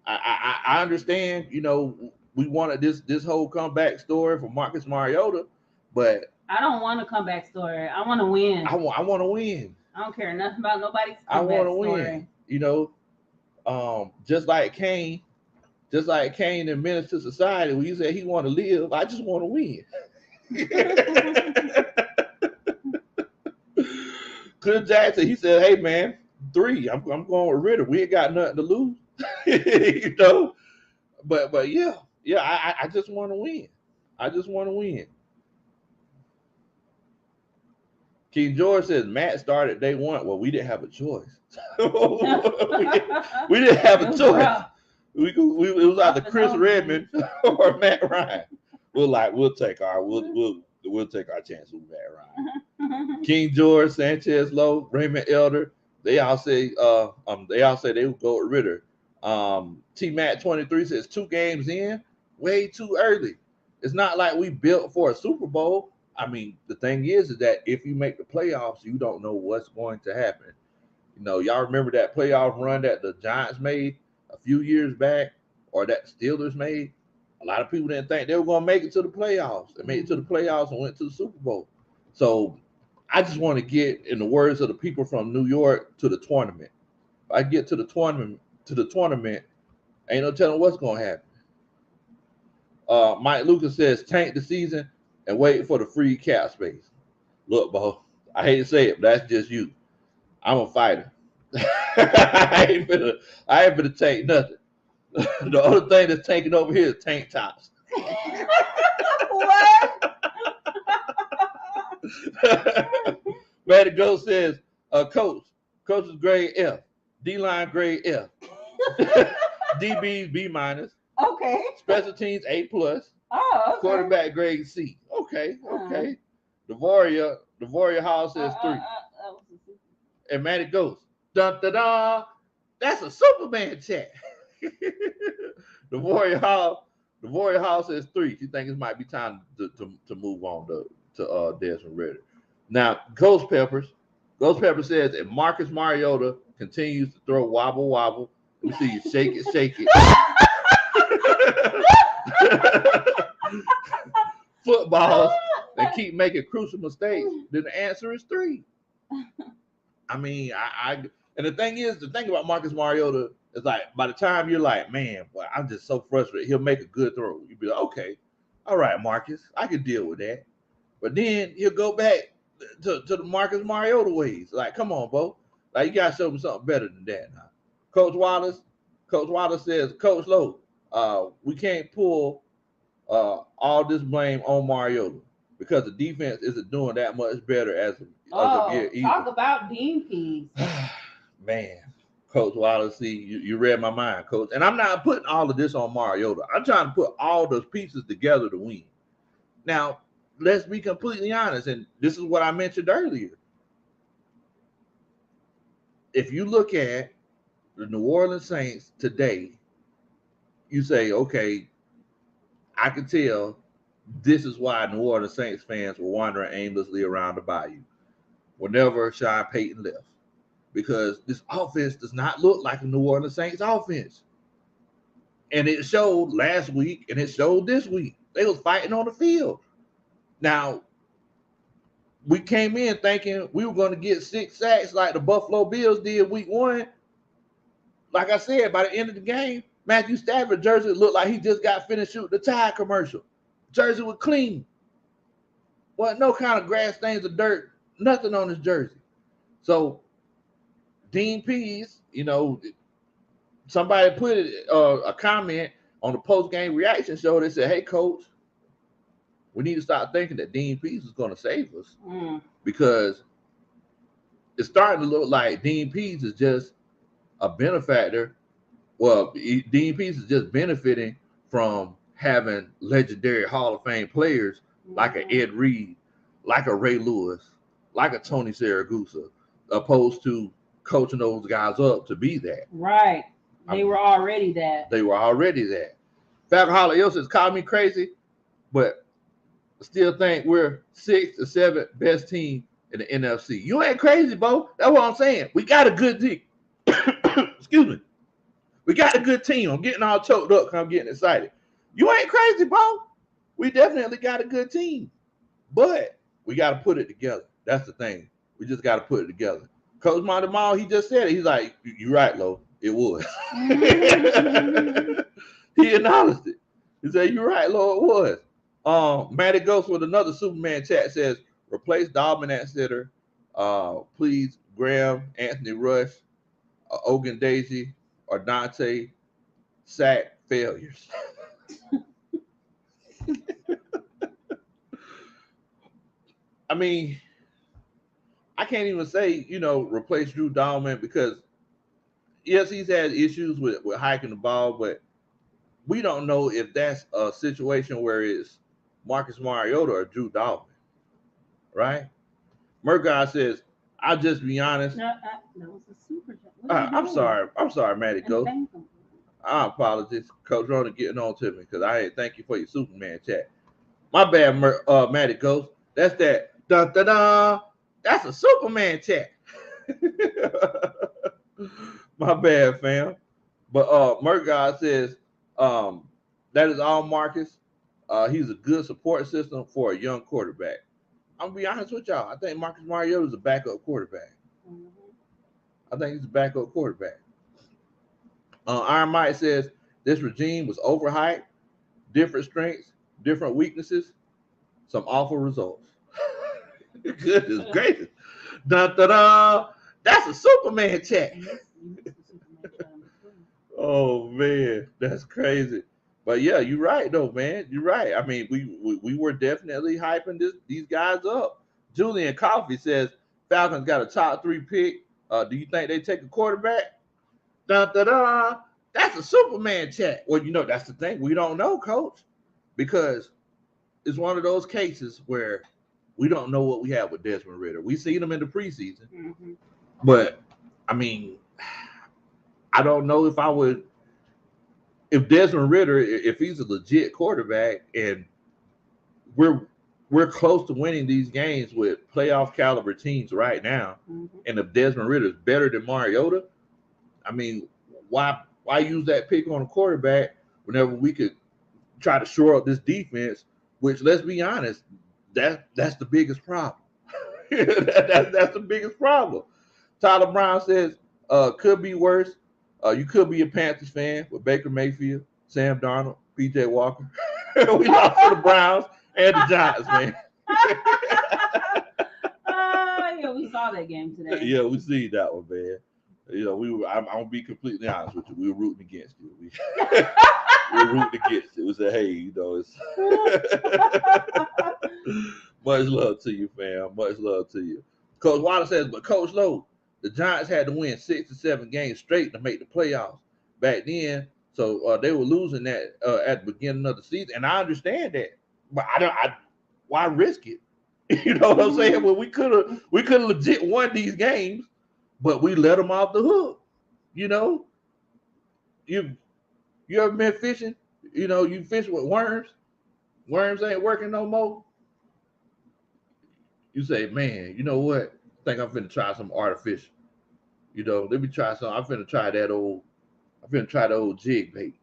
A: I understand, you know, we wanted this whole comeback story for Marcus Mariota, but
B: I don't want a comeback story. I want to win.
A: I want to win.
B: I don't care nothing about nobody's comeback
A: I want to
B: story.
A: win. You know, just like Kane in Menace to Society, when he said he want to live, I just want to win. Cliff Jackson, he said, "Hey man, 3. I'm going with Ritter. We ain't got nothing to lose." You know, but yeah, I just want to win. I just want to win. King George says Matt started day 1. Well, we didn't have a choice. we didn't have a choice. It was either Chris Redmond or Matt Ryan. We'll take our chance with Matt Ryan. King George, Sanchez Lowe, Raymond Elder, they all say they would go with Ritter. T Matt 23 says 2 games in, way too early. It's not like we built for a Super Bowl. I mean, the thing is that if you make the playoffs, you don't know what's going to happen. You know, y'all remember that playoff run that the Giants made a few years back, or that the Steelers made? A lot of people didn't think they were going to make it to the playoffs. They made it to the playoffs and went to the Super Bowl. So I just want to get, in the words of the people from New York, to the tournament. If I get to the tournament, ain't no telling what's going to happen. Mike Lucas says, tank the season and wait for the free cap space. Look, Bo, I hate to say it, but that's just you. I'm a fighter. I ain't gonna tank nothing. The only thing that's tanking over here is tank tops.
B: What?
A: Matty Go says, Coach is grade F, D-line grade F, DB's B minus.
B: Okay.
A: Special teams A+.
B: Oh, okay.
A: Quarterback grade C. Okay. The Warrior Hall says 3. And Matty goes, dun da da. That's a Superman chat. The Warrior Hall says 3. She thinks it might be time to move on to Desmond Ritter. Now, Ghost Pepper says if Marcus Mariota continues to throw wobble, we see you shake it. Footballs and keep making crucial mistakes, then the answer is 3. I mean, and the thing about Marcus Mariota is, like, by the time you're like, man, boy, I'm just so frustrated, he'll make a good throw. You'll be like, okay, all right, Marcus, I can deal with that. But then he'll go back to the Marcus Mariota ways. Like, come on, Bo. Like, you got to show me something better than that now. Coach Wallace says, Coach Lowe, we can't pull all this blame on Mariota because the defense isn't doing that much better as of yet either.
B: Talk about Dean Pease.
A: Man, Coach Wallace, see, you read my mind, Coach. And I'm not putting all of this on Mariota. I'm trying to put all those pieces together to win. Now, let's be completely honest, and this is what I mentioned earlier. If you look at the New Orleans Saints today, you say, okay, I can tell this is why New Orleans Saints fans were wandering aimlessly around the bayou whenever Sean Payton left. Because this offense does not look like a New Orleans Saints offense. And it showed last week, and it showed this week. They was fighting on the field. Now, we came in thinking we were going to get 6 sacks like the Buffalo Bills did week 1. Like I said, by the end of the game, Matthew Stafford jersey looked like he just got finished shooting the Tide commercial. Jersey was clean. Wasn't no kind of grass stains or dirt, nothing on his jersey. So, Dean Pease, you know, somebody put a comment on the post-game reaction show. They said, hey, Coach, we need to start thinking that Dean Pease is going to save us because it's starting to look like Dean Pease is just a benefactor. Well, Dean Pease is just benefiting from having legendary Hall of Fame players like a Ed Reed, like a Ray Lewis, like a Tony Siragusa, opposed to coaching those guys up to be that.
B: Right. They were already that.
A: They were already that. Falcon says, call me crazy, but still think we're 6th or 7th best team in the NFC. You ain't crazy, Bo. That's what I'm saying. We got a good team. Excuse me. We got a good team. I'm getting all choked up because I'm getting excited. You ain't crazy, Bo. We definitely got a good team. But we got to put it together. That's the thing. We just got to put it together. Coach Montemall, he just said it. He's like, you're right, Lo. It was. He acknowledged it. He said, you're right, Lo, it was. Matty Ghost with another Superman chat says, replace Dobbin at center. Please, Graham, Anthony Rush, Ogun Daisy, or Dante sack failures. I mean, I can't even say, replace Drew Dahlman because, yes, he's had issues with hiking the ball, but we don't know if that's a situation where it's Marcus Mariota or Drew Dahlman, right? Murgaard says, I'll just be honest.
B: No, that was a super chat.
A: I'm sorry, Matty Ghost. I apologize. Coach Rona getting on to me because I ain't thank you for your Superman chat. My bad, Matty Ghost. That's that. Dun, dun, dun. That's a Superman chat. My bad, fam. But Murgaard says that is all Marcus. He's a good support system for a young quarterback. I'm gonna be honest with y'all. I think Marcus Mariota is a backup quarterback. I think he's a backup quarterback. Iron Mike says this regime was overhyped, different strengths, different weaknesses, some awful results. Goodness gracious. Dun, dun, dun. That's a Superman chat. Oh man, that's crazy. But yeah, you're right though, man. You're right. I mean, we were definitely hyping these guys up. Julian Coffee says Falcons got a top 3 pick. Do you think they take a quarterback? Dun, dun, dun. That's a Superman chat. Well, that's the thing. We don't know, Coach, because it's one of those cases where we don't know what we have with Desmond Ritter. We seen him in the preseason, but I mean, I don't know if Desmond Ritter, if he's a legit quarterback, and we're close to winning these games with playoff caliber teams right now, and if Desmond Ritter is better than Mariota, I mean, why use that pick on a quarterback whenever we could try to shore up this defense? Which, let's be honest, that's the biggest problem. That's the biggest problem. Tyler Brown says, could be worse. You could be a Panthers fan with Baker Mayfield, Sam Darnold, PJ Walker. We lost to the Browns and the Giants, man.
B: Yeah, we saw that game today.
A: Yeah, we see that one, man. I'm gonna be completely honest with you. We were rooting against you. We were rooting against you. We said, hey, it's much love to you, fam. Much love to you. Coach Waller says, but Coach Lowe, the Giants had to win 6 to 7 games straight to make the playoffs back then. So they were losing that at the beginning of the season, and I understand that. But why risk it? You know what I'm saying? Well, we could have legit won these games, but we let them off the hook. You ever been fishing? You fish with worms. Worms ain't working no more. You say, man, you know what? I think I'm finna try some artificial. Let me try some. I'm finna try the old jig bait.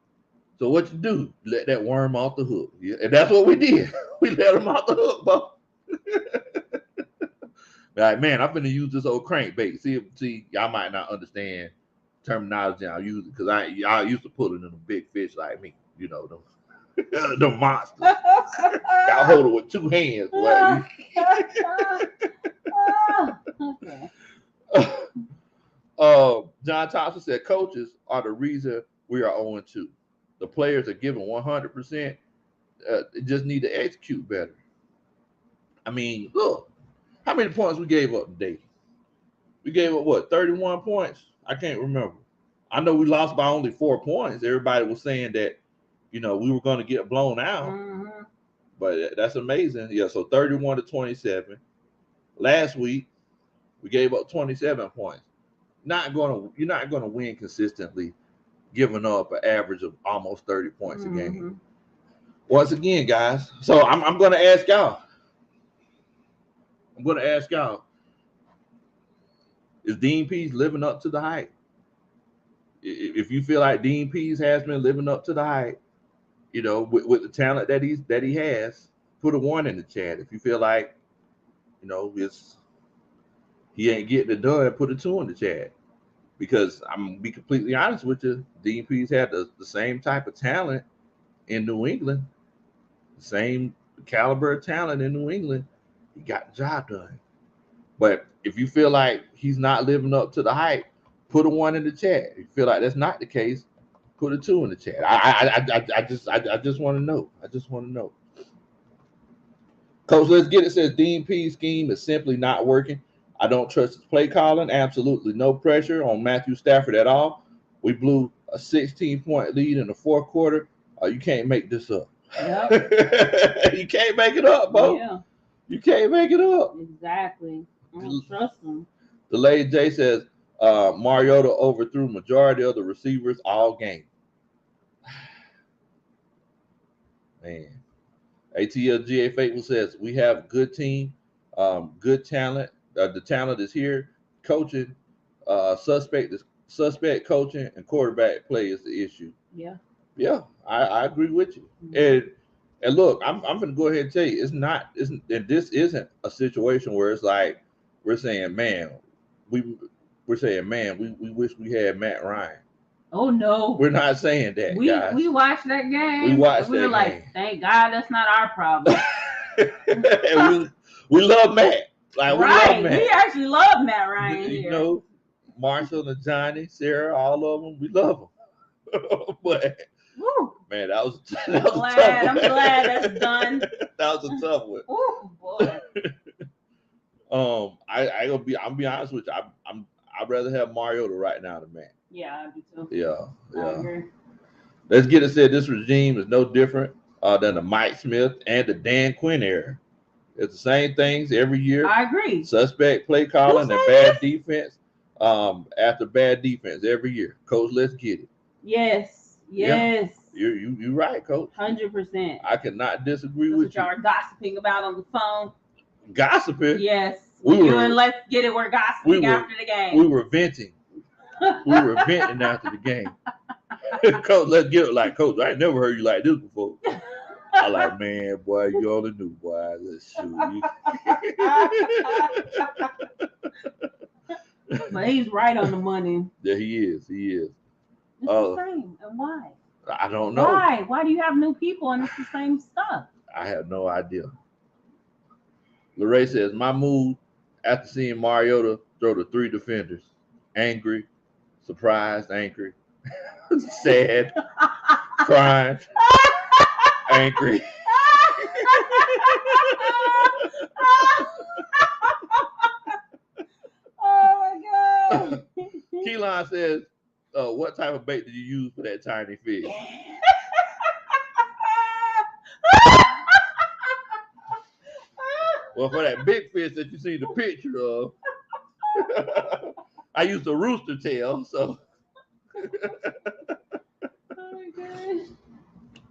A: So what you do? Let that worm off the hook. Yeah, and that's what we did. We let him off the hook, bro. Like, man, I'm finna use this old crankbait. See, y'all might not understand terminology I use because y'all used to pulling in a big fish like me. The monsters. Y'all hold it with 2 hands. Okay. John Thompson said coaches are the reason we are 0-2. The players are given 100%. They just need to execute better. I mean, look, how many points we gave up today? We gave up, 31 points? I can't remember. I know we lost by only 4 points. Everybody was saying that, we were going to get blown out. But that's amazing. Yeah, so 31 to 27. Last week, we gave up 27 points. You're not gonna win consistently, giving up an average of almost 30 points a game. Once again, guys. So I'm gonna ask y'all. Is Dean Pease living up to the hype? If you feel like Dean Pease has been living up to the hype, with the talent that he has, put a 1 in the chat. If you feel like, he ain't getting it done, put a 2 in the chat. Because I'm gonna be completely honest with you, Dean Pease had the same type of talent in New England, the same caliber of talent in New England. He got the job done. But if you feel like he's not living up to the hype, put a 1 in the chat. If you feel like that's not the case, put a 2 in the chat. I just want to know. Coach, let's get it. Says Dean Pease scheme is simply not working. I don't trust his play calling. Absolutely no pressure on Matthew Stafford at all. We blew a 16-point lead in the fourth quarter. You can't make this up. Yep. You can't make it up, Bo. Yeah. You can't make it up.
B: Exactly. I don't trust him.
A: Delayed J says Mariota overthrew majority of the receivers all game. Man. ATLGA Faithful says we have a good team, good talent. The talent is here. Coaching, suspect coaching and quarterback play is the issue. Yeah, I agree with you. Mm-hmm. And look, I'm gonna go ahead and tell you, this isn't a situation where it's like we're saying, man, we wish we had Matt Ryan.
B: Oh no,
A: we're not saying that. Guys.
B: We watched that game. We were like, thank God that's not our problem.
A: And we love Matt. Like,
B: right, we actually love Matt Ryan here.
A: Marshall and Johnny, Sarah, all of them, we love them. But woo. Man, that was a tough one.
B: I'm glad that's done.
A: That was a tough one.
B: Oh boy.
A: I'll be honest with you. I'd rather have Mariota right now than Matt.
B: Yeah, I do too.
A: Yeah.
B: I agree.
A: Let's get it said. This regime is no different than the Mike Smith and the Dan Quinn era. It's the same things every year.
B: I agree.
A: Suspect play calling and bad defense. After bad defense every year. Coach, let's get it.
B: Yes.
A: You're right, Coach.
B: 100%.
A: I cannot disagree with you.
B: Y'all are gossiping about on the phone.
A: Gossiping?
B: Yes. And let's get it. We're gossiping after the game.
A: We were venting. After the game. Coach, let's get it. Like, Coach, I ain't never heard you like this before. I like, man, boy, you only knew, boy. Let's shoot
B: you. But he's right on the money.
A: Yeah, he is.
B: It's the same. And why?
A: I don't know.
B: Why? Why do you have new people and it's the same stuff?
A: I have no idea. Lorraine says, my mood after seeing Mariota throw the 3 defenders. Angry, surprised, angry, sad, crying, angry.
B: Oh my God.
A: Keelan says, what type of bait did you use for that tiny fish? Well, for that big fish that you see the picture of, I used a rooster tail, so.
B: Oh my gosh.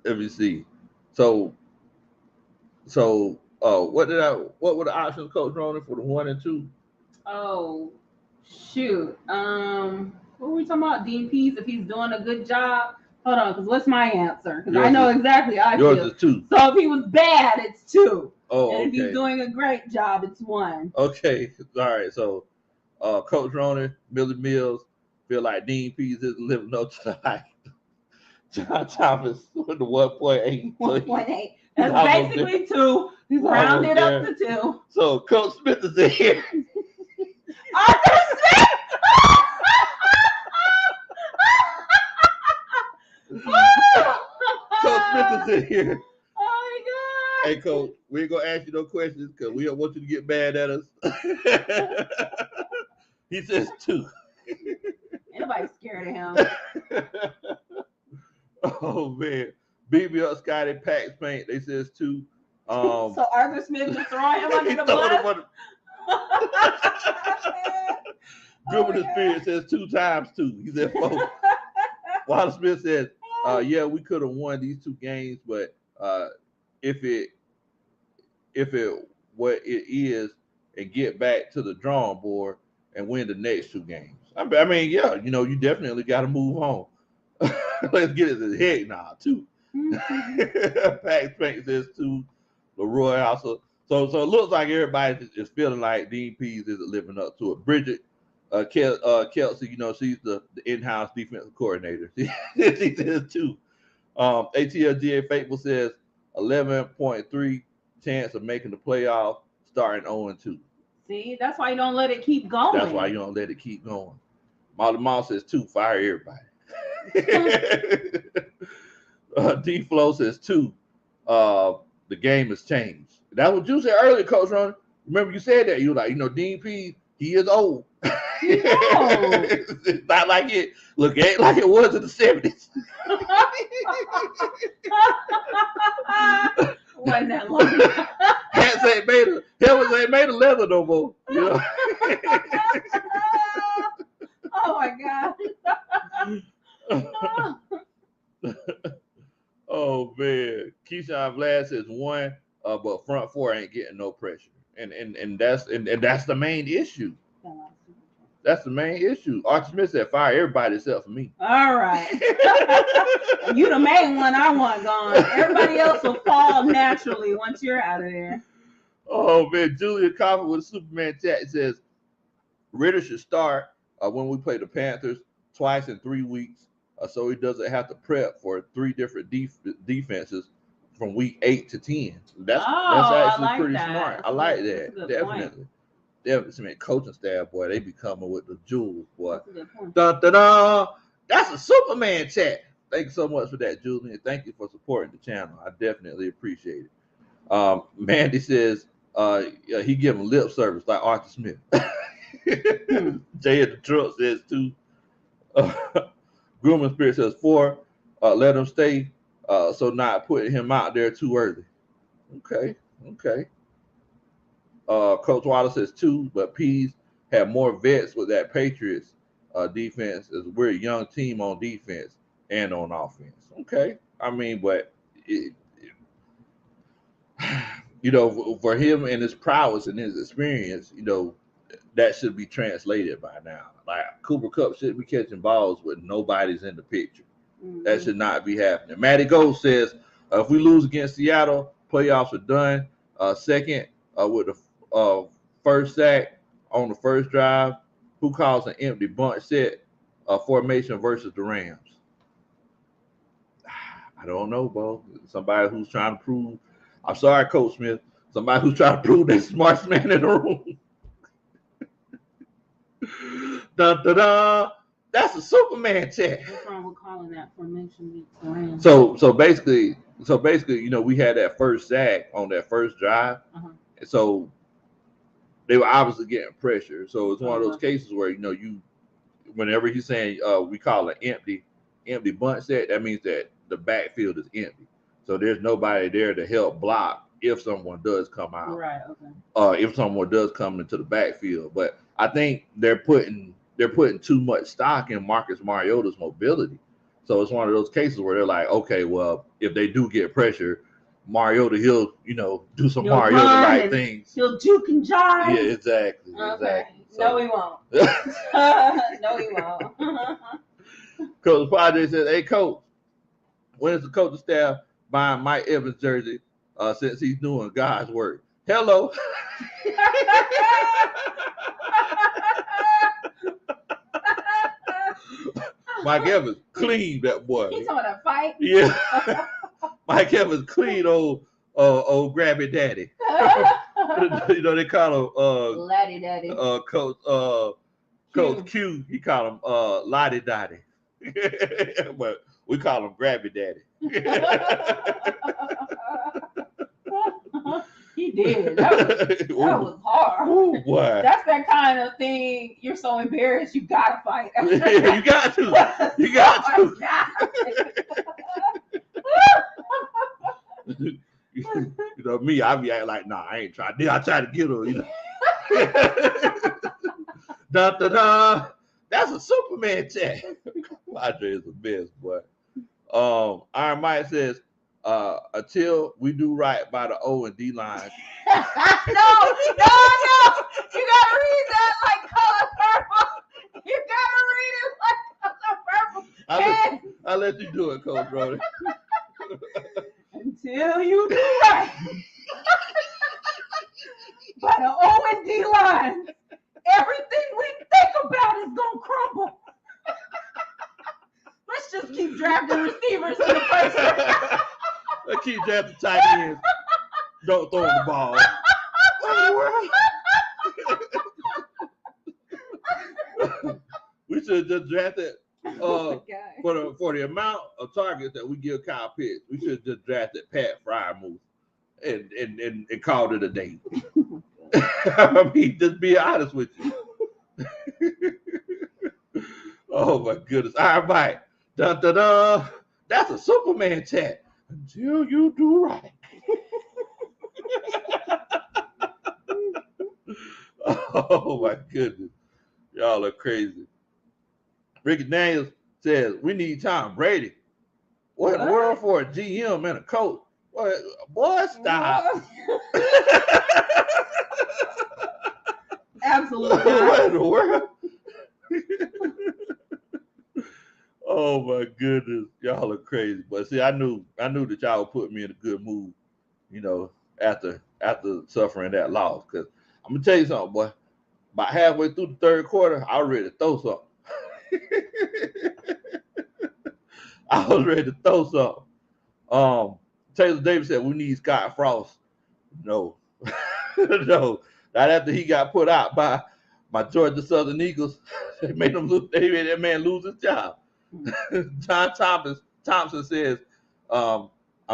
A: Let me see. So what were the options, Coach Ronan, for the 1 and 2?
B: Oh shoot. What were we talking about? Dean Pease, if he's doing a good job. Hold on, because what's my answer? Because I know exactly how I feel.
A: Yours is 2.
B: So if he was bad, it's 2.
A: Oh,
B: and if he's doing a great job, it's 1.
A: Okay. All right. So Coach Ronan, Millie Mills feel like Dean Pease isn't living up to the hype. John Thomas with the 1.8.
B: 1.8. That's basically 2. Rounded up to 2.
A: So Coach Smith is in here.
B: Arthur Smith!
A: Coach Smith is in here.
B: Oh my God.
A: Hey, Coach, we ain't gonna ask you no questions because we don't want you to get mad at us. He says 2.
B: Anybody's scared of him.
A: Oh man, beat me up, Scotty Pax Paint. They says 2.
B: So Arthur Smith is throwing him under the bus.
A: Group of the Spirit says 2 times 2. He said 4. Wallace Smith says, yeah, we could have won these 2 games, but if it what it is, and get back to the drawing board and win the next 2 games. I mean, yeah, you definitely got to move on. Let's get it to the head now, too. Pax Spank says 2. Leroy also. So it looks like everybody is feeling like Dean Pease isn't living up to it. Bridget Kelsey, she's the in-house defensive coordinator. She says 2. ATLGA Faithful says 11.3 chance of making the playoff, starting 0-2.
B: See, that's why you don't let it keep going.
A: That's why you don't let it keep going. Molly Moss says 2, fire everybody. D Flow says 2. The game has changed. That's what you said earlier, Coach Ron. Remember you said that. You were like, Dean P, he is old. It's not like it. Look, it ain't like it was in the 70s.
B: Wasn't that long.
A: Cats ain't made of helmets ain't made of leather no more.
B: Oh my God.
A: Oh man. Keyshawn Vlad says 1, but front 4 ain't getting no pressure. And that's the main issue. That's the main issue. Archie Smith said fire everybody except for me.
B: All right. You the main one I want gone. Everybody else will fall naturally once you're out of there.
A: Oh man, Julia Coffin with a Superman chat says Ritter should start when we play the Panthers twice in 3 weeks, so he doesn't have to prep for 3 different defenses from week 8 to 10. That's actually pretty smart. I like that. Definitely. Definitely, coaching staff, boy, they be coming with the jewels, boy. Dun, dun, dun. That's a Superman chat. Thank you so much for that, Julian. Thank you for supporting the channel. I definitely appreciate it. Mandy says he give him lip service like Arthur Smith. Jay at the truck says 2. Grooming Spirit says 4. Let him stay, so not putting him out there too early. Okay. Coach Wallace says 2, but Pease had more vets with that Patriots defense, as we're a young team on defense and on offense. Okay. I mean, but for him and his prowess and his experience, that should be translated by now. Like Cooper Kupp should be catching balls when nobody's in the picture. Mm-hmm. That should not be happening. Matty Gold says if we lose against Seattle, playoffs are done. Second, with the first sack on the first drive, who calls an empty bunch set formation versus the Rams? I don't know, Bo. Somebody who's trying to prove. I'm sorry, Coach Smith. Somebody who's trying to prove they're the smartest man in the room. Dun, dun, dun. That's a Superman chat.
B: What's wrong with calling that formation the Rams?
A: So basically, we had that first sack on that first drive, and so they were obviously getting pressure. So it's one of those cases where whenever he's saying we call it empty bunch set, that means that the backfield is empty. So there's nobody there to help block if someone does come out.
B: Right. Okay.
A: If someone does come into the backfield, but I think they're putting too much stock in Marcus Mariota's mobility. So it's one of those cases where they're like, okay, well, if they do get pressure, Mariota, he'll do some Mariota-like things.
B: He'll juke and jive.
A: Yeah, exactly.
B: Okay.
A: Exactly.
B: No, he won't. No, he won't.
A: Coach Padre says, hey, Coach, when is the coaching staff buying Mike Evans' jersey since he's doing God's work? Hello. Mike Evans clean that boy.
B: He's on a fight.
A: Yeah. Mike Evans clean old grabby daddy. They call him
B: Laddie Daddy.
A: Coach Q. He call him Lottie Dottie. But we call him grabby daddy.
B: He did. That was hard.
A: Ooh, boy.
B: That's that kind of thing. You're so embarrassed, you gotta fight.
A: Yeah, you got to. You got to. Me, I be acting like, nah, I ain't trying. I try to get her. Da da da. That's a Superman chat. Padre is the best, boy. Iron Mike says, until we do right by the O and D line.
B: No. You gotta read that like color purple. You gotta read it like color purple.
A: I'll let you do it, Coach Brody.
B: Until you do right by the O and D line, everything we think about is gonna crumble. Let's just keep drafting receivers in the first round.
A: Let's keep drafting tight ends. Don't throw the ball. We should have just drafted for the amount of targets that we give Kyle Pitts. We should have just drafted Pat Fryermuth and called it a day. I mean, just be honest with you. Oh my goodness! All right, Mike. Dun, dun, dun. That's a Superman chat. Until you do right. Oh my goodness. Y'all are crazy. Ricky Daniels says we need Tom Brady. What in the world for a GM and a coach? Boy, stop.
B: Absolutely.
A: What in the world? Oh my goodness, y'all are crazy. But see, I knew that y'all would put me in a good mood, you know, after suffering that loss. Because I'm gonna tell you something, boy. About halfway through the third quarter, I was ready to throw something. I was ready to throw something. Taylor Davis said we need Scott Frost. No, no. Not after he got put out by my Georgia Southern Eagles, they made that man lose his job. John Thompson says, I'm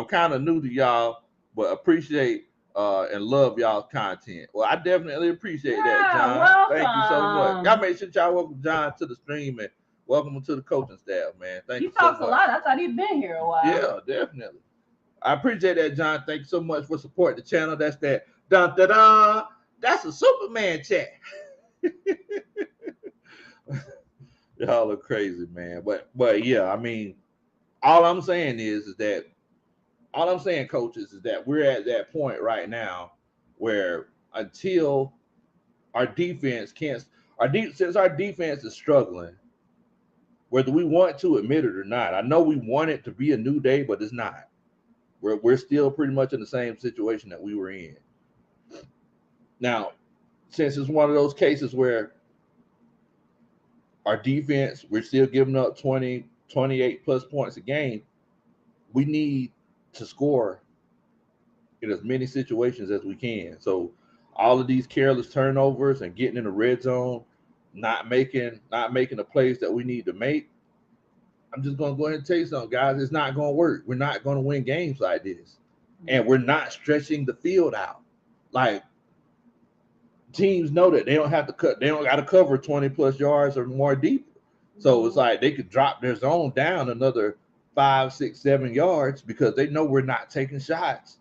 A: kind of new to y'all, but appreciate and love y'all's content. Well, I definitely appreciate that, John.
B: Welcome.
A: Thank you so much. Y'all make sure y'all welcome John to the stream and welcome him to the coaching staff, man. Thank you so much.
B: He talks a lot. I thought he'd been here a while.
A: Yeah, definitely. I appreciate that, John. Thank you so much for supporting the channel. That's that. Dun, dun, dun. That's a Superman chat. Y'all are crazy, man. But yeah, I mean, all I'm saying, coaches, is that we're at that point right now where until our defense since our defense is struggling, whether we want to admit it or not, I know we want it to be a new day, but it's not. We're still pretty much in the same situation that we were in. Now, since it's one of those cases where our defense, we're still giving up 20, 28 plus points a game, we need to score in as many situations as we can. So all of these careless turnovers and getting in the red zone, not making the plays that we need to make, I'm just going to go ahead and tell you something, guys. It's not going to work. We're not going to win games like this. And we're not stretching the field out. Like, teams know that they don't got to cover 20 plus yards or more deep. So it's like they could drop their zone down another 5, 6, 7 yards because they know we're not taking shots,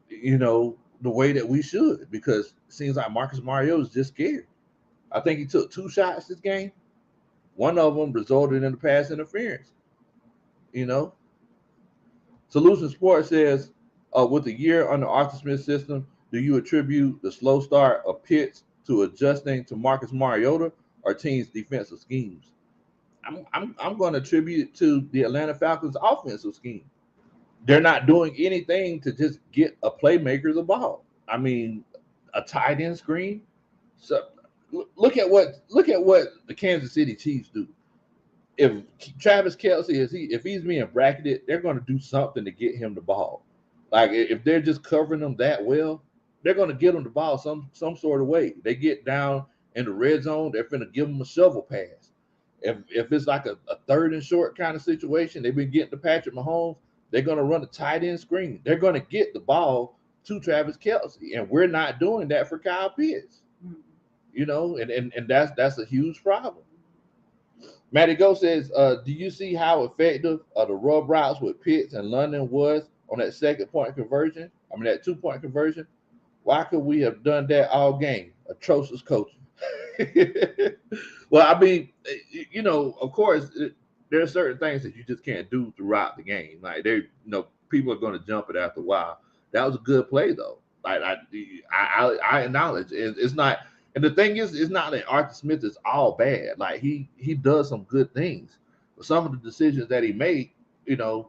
A: you know, the way that we should, because it seems like Marcus Mariota is just scared. I think he took 2 shots this game. One of them resulted in a pass interference, you know. Solution Sports says, with a year under Arthur Smith's system, do you attribute the slow start of Pitts to adjusting to Marcus Mariota or teams' defensive schemes? I'm going to attribute it to the Atlanta Falcons' offensive scheme. They're not doing anything to just get a playmaker the ball. I mean, a tight end screen. So look at what the Kansas City Chiefs do. If Travis Kelce if he's being bracketed, they're going to do something to get him the ball. Like if they're just covering them that well, they're going to get him the ball some sort of way. They get down in the red zone, they're going to give him a shovel pass. If it's like a third and short kind of situation, they've been getting to Patrick Mahomes, they're going to run a tight end screen. They're going to get the ball to Travis Kelce, and we're not doing that for Kyle Pitts. You know, and that's a huge problem. Matty Go says, do you see how effective the rub routes with Pitts and London was on that 2-point conversion? I mean, that 2-point conversion. Why could we have done that all game? Atrocious coaching. Well, I mean, of course, there are certain things that you just can't do throughout the game. Like people are going to jump it after a while. That was a good play though. Like I acknowledge it's not. And the thing is, it's not that Arthur Smith is all bad. Like he does some good things, but some of the decisions that he made, it don't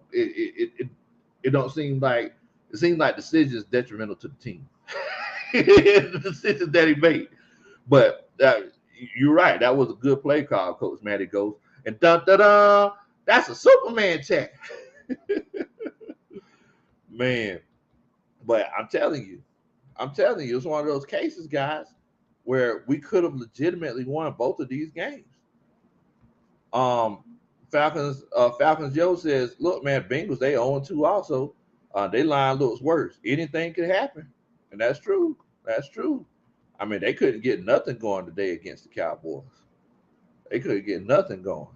A: seem like it seems like decisions detrimental to the team. The decisions that he made. But you're right. That was a good play call, Coach Matty goes. And dun dun dun, that's a Superman check. Man. But I'm telling you, it's one of those cases, guys, where we could have legitimately won both of these games. Falcons Joe says, look, man, Bengals, they 0-2 also. Their line looks worse. Anything could happen. And that's true. That's true. I mean, they couldn't get nothing going today against the Cowboys. They couldn't get nothing going.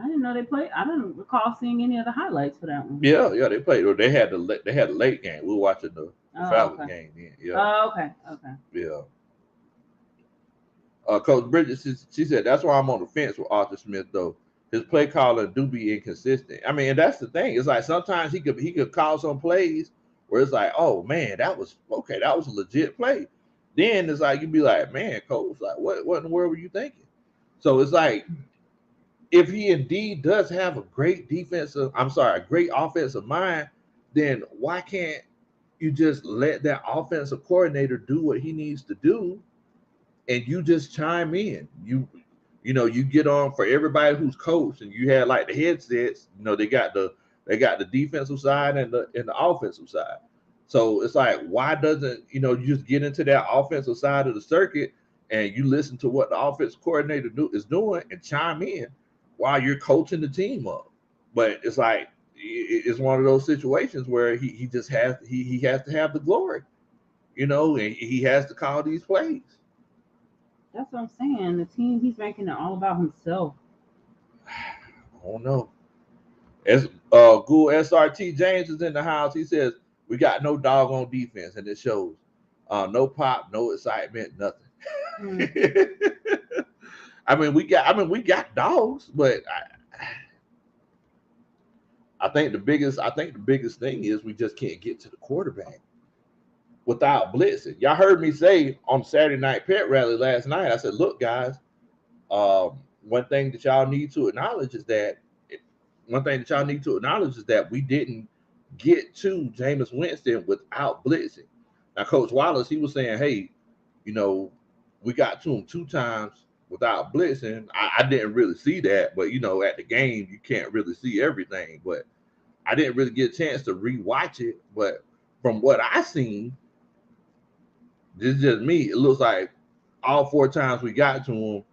B: I didn't know they played. I don't recall seeing any of the highlights for that one.
A: Yeah, they played. They had the late game. We were watching the Falcons game then. Yeah.
B: Oh, okay.
A: Yeah. Coach Bridget, she said that's why I'm on the fence with Arthur Smith though. His play calling do be inconsistent. I mean, and that's the thing. It's like sometimes he could call some plays where it's like, oh man, that was a legit play. Then it's like you'd be like, man, Coach, like what in the world were you thinking? So it's like if he indeed does have a great offensive mind, then why can't you just let that offensive coordinator do what he needs to do, and you just chime in? You get on for everybody who's coached, and you had like the headsets. They got the defensive side and the offensive side. So it's like, why doesn't you just get into that offensive side of the circuit and you listen to what the offensive coordinator is doing and chime in while you're coaching the team up? But it's like it's one of those situations where he just has he has to have the glory, and he has to call these plays.
B: That's what I'm saying. The team, he's making it all about himself.
A: I don't know. As Ghoul SRT James is in the house, he says we got no dog on defense, and it shows. No pop, no excitement, nothing. I mean, we got dogs, but I think the biggest thing is we just can't get to the quarterback without blitzing. Y'all heard me say on Saturday night pet rally last night. I said, look, guys, one thing that y'all need to acknowledge is that we didn't get to Jameis Winston without blitzing. Now, Coach Wallace, he was saying, hey, we got to him 2 times without blitzing. I didn't really see that, but at the game you can't really see everything. But I didn't really get a chance to rewatch it. But from what I seen, this is just me. It looks like all 4 times we got to him,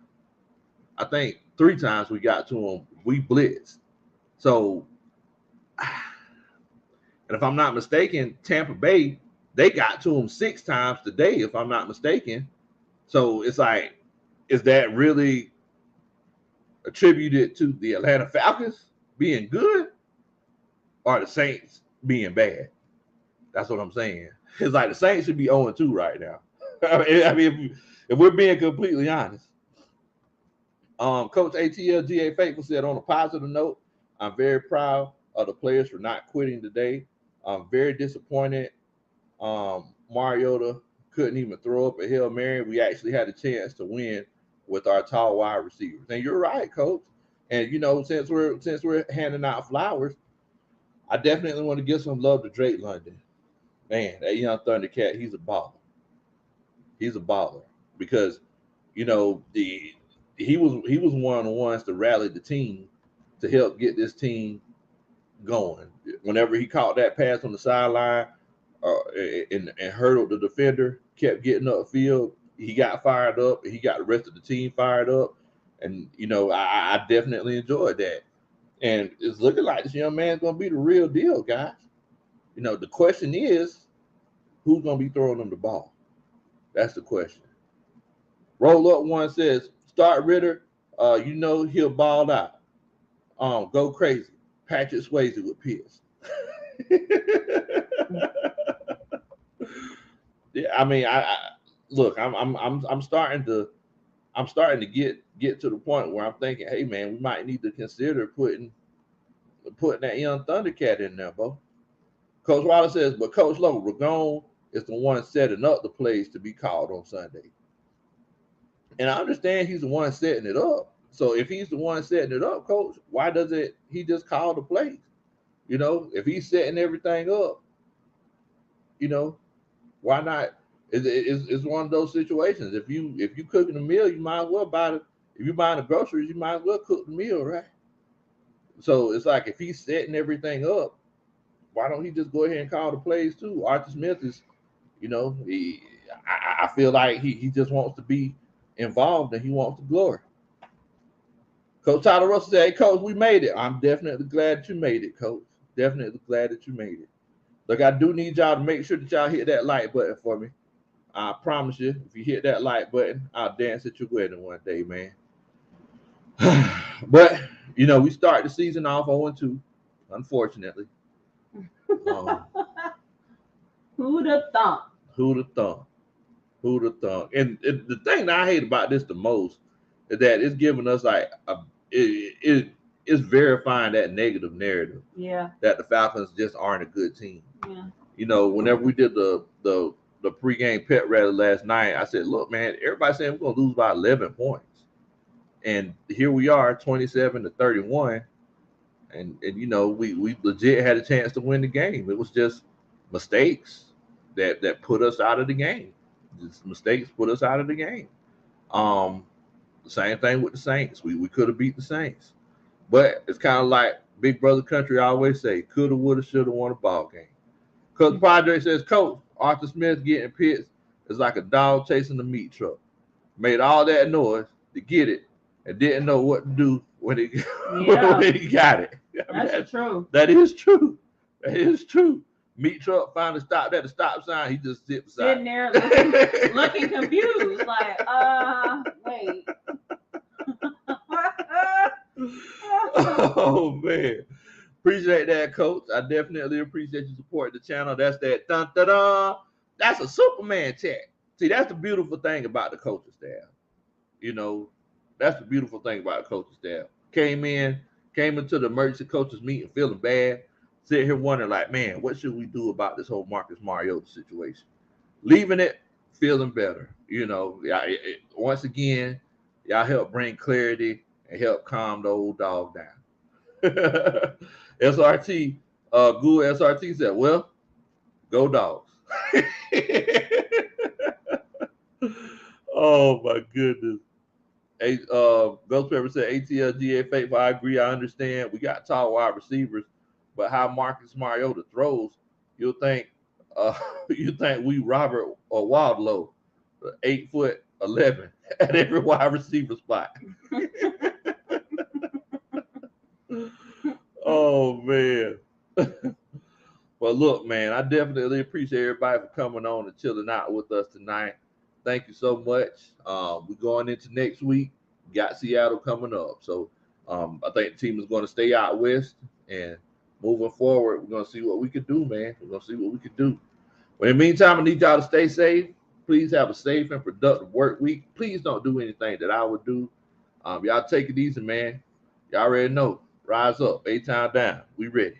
A: I think 3 times we got to him, we blitzed. So, and if I'm not mistaken, Tampa Bay, they got to him 6 times today, if I'm not mistaken. So it's like, is that really attributed to the Atlanta Falcons being good or the Saints being bad? That's what I'm saying. It's like the Saints should be 0-2 right now. I mean, if we're being completely honest. Coach ATLGA Faithful said, on a positive note, I'm very proud of the players for not quitting today. I'm very disappointed. Mariota couldn't even throw up a Hail Mary. We actually had a chance to win with our tall wide receivers. And you're right, Coach. And since we're handing out flowers, I definitely want to give some love to Drake London. Man, that young Thundercat, he's a baller. He's a baller because he was one of the ones to rally the team to help get this team going. Whenever he caught that pass on the sideline and hurdled the defender, kept getting upfield, he got fired up, and he got the rest of the team fired up. And I definitely enjoyed that. And it's looking like this young man's gonna be the real deal, guys. The question is, who's gonna be throwing them the ball? That's the question. Roll Up One says, start Ritter. He'll ball out. Go crazy. Patrick Swayze with Pierce. Yeah, I mean, I look. I'm starting to I'm starting to get to the point where I'm thinking, hey man, we might need to consider putting that young Thundercat in there, bro. Coach Wallace says, but Coach Lowe, Ragone is the one setting up the plays to be called on Sunday. And I understand he's the one setting it up. So if he's the one setting it up, Coach, why doesn't he just call the plays? You know, if he's setting everything up, you know, why not? It's one of those situations. If you cooking a meal, you might as well buy it. If you're buying the groceries, you might as well cook the meal, right? So it's like if he's setting everything up, why don't he just go ahead and call the plays too? Arthur Smith is, you know, I feel like he just wants to be involved and he wants the glory. Coach Tyler Russell said, hey, Coach, we made it. I'm definitely glad that you made it, Coach. Definitely glad that you made it. Look, I do need y'all to make sure that y'all hit that like button for me. I promise you, if you hit that like button, I'll dance at your wedding one day, man. But, you know, we start the season off 0-2, unfortunately.
B: Who'd have thought?
A: Who'd have thought? Who'd have thought? And the thing that I hate about this the most is that it's giving us like it's verifying that negative narrative.
B: Yeah.
A: That the Falcons just aren't a good team.
B: Yeah.
A: You know, whenever we did the pregame pet rally last night, I said, look, man, everybody's saying we're gonna lose by 11 points. And here we are, 27-31. And you know, we legit had a chance to win the game. It was just mistakes that put us out of the game. Just mistakes put us out of the game. The same thing with the Saints. We could have beat the Saints. But it's kind of like Big Brother Country always say, coulda, woulda, shoulda won a ball game. Because Padre says, Coach, Arthur Smith getting pits is like a dog chasing a meat truck. Made all that noise to get it and didn't know what to do when he got it. I mean,
B: that's true.
A: That is true. That is true. Meat truck finally stopped at the stop sign. He just
B: sitting there looking confused, like, wait.
A: Oh man, appreciate that, Coach. I definitely appreciate you supporting the channel. That's that dun dun dun. That's a Superman check. See, that's the beautiful thing about the coaching staff. You know, that's the beautiful thing about the coaching staff. Came into the emergency coaches meeting feeling bad, sitting here wondering like, man, what should we do about this whole Marcus Mariota situation? Leaving it, feeling better. You know, once again, y'all help bring clarity and help calm the old dog down. SRT, Google SRT said, well, go dogs. Oh my goodness. Ghost Pepper said ATLGA faithful. I agree. I understand. We got tall wide receivers, but how Marcus Mariota throws, you'll think we Robert or Wildlow, 8'11" at every wide receiver spot. Oh man. Well, look, man, I definitely appreciate everybody for coming on and chilling out with us tonight. Thank you so much. We're going into next week. We got Seattle coming up. So I think the team is going to stay out west. And moving forward, we're going to see what we can do, man. We're going to see what we can do. But in the meantime, I need y'all to stay safe. Please have a safe and productive work week. Please don't do anything that I would do. Y'all take it easy, man. Y'all already know. Rise up. A-Town down. We ready.